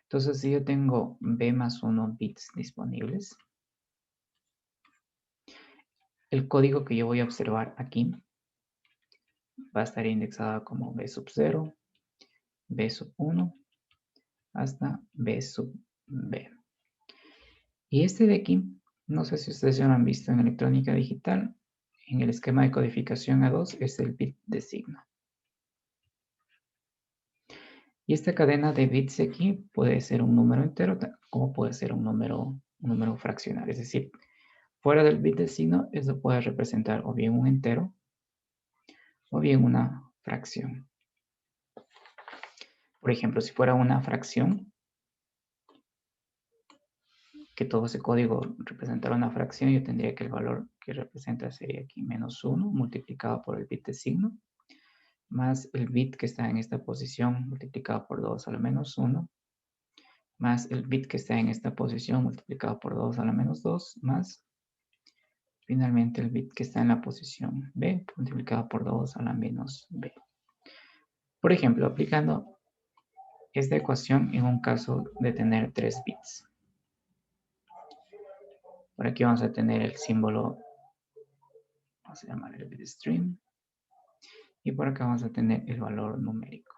Speaker 1: Entonces, si yo tengo b más 1 bits disponibles, el código que yo voy a observar aquí va a estar indexado como b sub 0, b sub 1, hasta b sub b. Y este de aquí, no sé si ustedes ya lo han visto en electrónica digital, en el esquema de codificación A2 es el bit de signo. Y esta cadena de bits aquí puede ser un número entero, como puede ser un número fraccional. Es decir, fuera del bit de signo, eso puede representar o bien un entero o bien una fracción. Por ejemplo, si fuera una fracción, que todo ese código representara una fracción, yo tendría que el valor que representa sería aquí menos 1 multiplicado por el bit de signo, más el bit que está en esta posición multiplicado por 2 a la menos 1, más el bit que está en esta posición multiplicado por 2 a la menos 2, más finalmente el bit que está en la posición B multiplicado por 2 a la menos B. Por ejemplo, aplicando esta ecuación en un caso de tener 3 bits. Por aquí vamos a tener el símbolo, vamos a llamar el bitstream. Y por acá vamos a tener el valor numérico.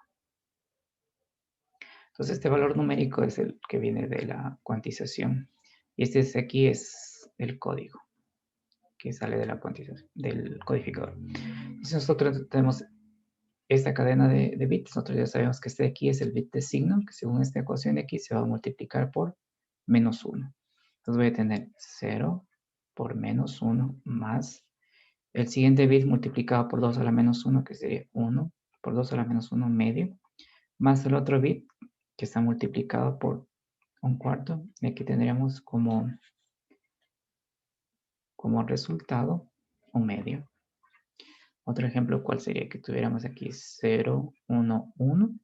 Speaker 1: Entonces, este valor numérico es el que viene de la cuantización. Y este de aquí es el código que sale de la cuantización, del codificador. Entonces, nosotros tenemos esta cadena de bits. Nosotros ya sabemos que este de aquí es el bit de signo, que según esta ecuación de aquí se va a multiplicar por -1. Entonces voy a tener 0 por -1 más el siguiente bit multiplicado por 2 a la -1, que sería 1 por 2 a la -1 medio, más el otro bit que está multiplicado por 1/4. Y aquí tendríamos como resultado 1/2. Otro ejemplo, ¿cuál sería? Que tuviéramos aquí 0, 1, 1.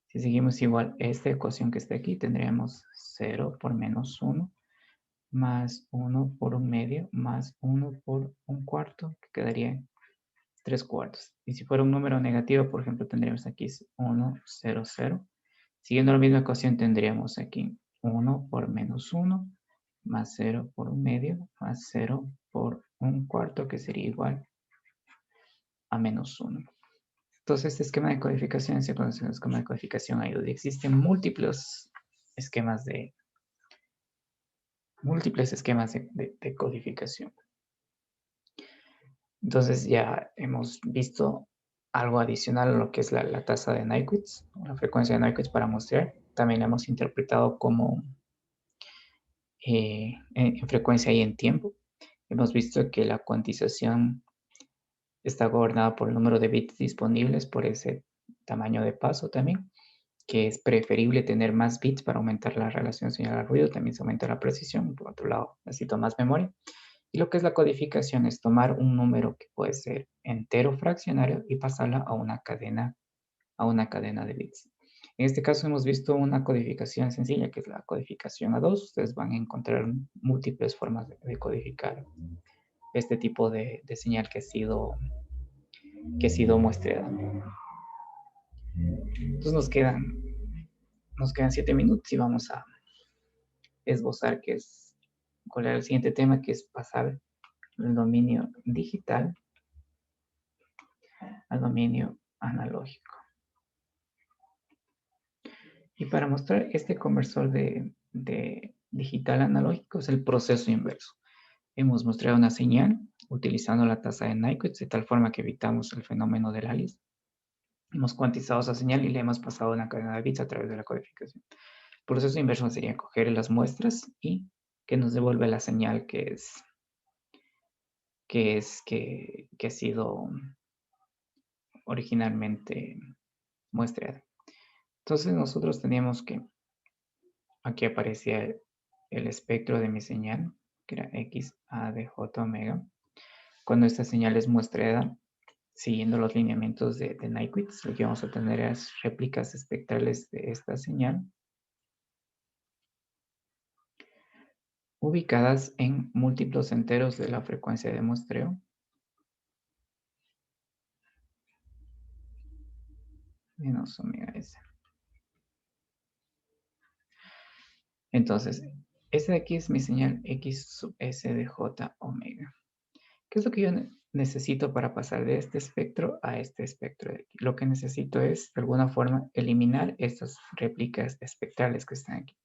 Speaker 1: Si seguimos igual esta ecuación que está aquí, tendríamos 0 por -1 más 1 por 1/2 más 1 por 1/4, que quedaría 3/4. Y si fuera un número negativo, por ejemplo, tendríamos aquí 1, 0, 0. Siguiendo la misma ecuación, tendríamos aquí 1 por -1 más 0 por 1/2 más 0 por 1/4, que sería igual a -1. Entonces, este esquema de codificación se conoce como esquema de codificación ahí donde existen esquemas de, múltiples esquemas de codificación. Entonces, ya hemos visto algo adicional a lo que es la tasa de Nyquist, la frecuencia de Nyquist para mostrar. También la hemos interpretado como en frecuencia y en tiempo. Hemos visto que la cuantización está gobernada por el número de bits disponibles, por ese tamaño de paso también, que es preferible tener más bits para aumentar la relación señal-ruido, también se aumenta la precisión. Por otro lado, necesito más memoria. Y lo que es la codificación es tomar un número que puede ser entero fraccionario y pasarla a una cadena de bits. En este caso hemos visto una codificación sencilla, que es la codificación a 2. Ustedes van a encontrar múltiples formas de codificar este tipo de señal que ha sido muestreada. Entonces nos quedan 7 minutos y vamos a esbozar cuál era el siguiente tema, que es pasar del dominio digital al dominio analógico. Y para mostrar este conversor de digital analógico es el proceso inverso. Hemos mostrado una señal utilizando la tasa de Nyquist de tal forma que evitamos el fenómeno del alias. Hemos cuantizado esa señal y le hemos pasado una cadena de bits a través de la codificación. El proceso inverso sería coger las muestras y que nos devuelve la señal que ha sido originalmente muestreada. Entonces nosotros teníamos que, aquí aparecía el espectro de mi señal, que era X, A de J omega. Cuando esta señal es muestreada, siguiendo los lineamientos de Nyquist, lo que vamos a tener es réplicas espectrales de esta señal ubicadas en múltiplos enteros de la frecuencia de muestreo. Menos omega S. Entonces, esta de aquí es mi señal X sub S de J omega. ¿Qué es lo que yo necesito para pasar de este espectro a este espectro de aquí? Lo que necesito es, de alguna forma, eliminar estas réplicas espectrales que están aquí.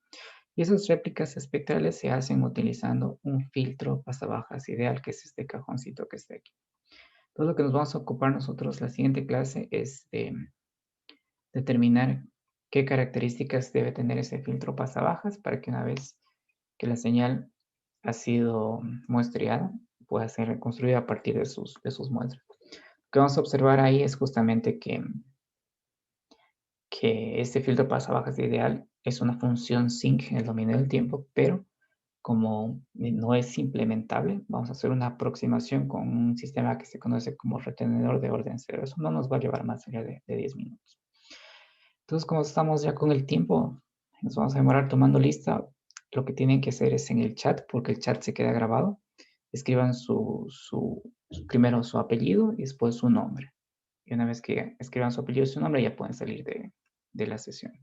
Speaker 1: Y esas réplicas espectrales se hacen utilizando un filtro pasabajas ideal, que es este cajoncito que está aquí. Entonces, lo que nos vamos a ocupar nosotros la siguiente clase es de determinar qué características debe tener ese filtro pasabajas para que una vez que la señal ha sido muestreada, pueda ser reconstruida a partir de sus muestras. Lo que vamos a observar ahí es justamente que este filtro pasabajas ideal es una función sinc en el dominio del tiempo, pero como no es implementable, vamos a hacer una aproximación con un sistema que se conoce como retenedor de orden cero. Eso no nos va a llevar más allá de 10 minutos. Entonces, como estamos ya con el tiempo, nos vamos a demorar tomando lista. Lo que tienen que hacer es en el chat, porque el chat se queda grabado. Escriban primero su apellido y después su nombre. Y una vez que escriban su apellido y su nombre, ya pueden salir de la sesión.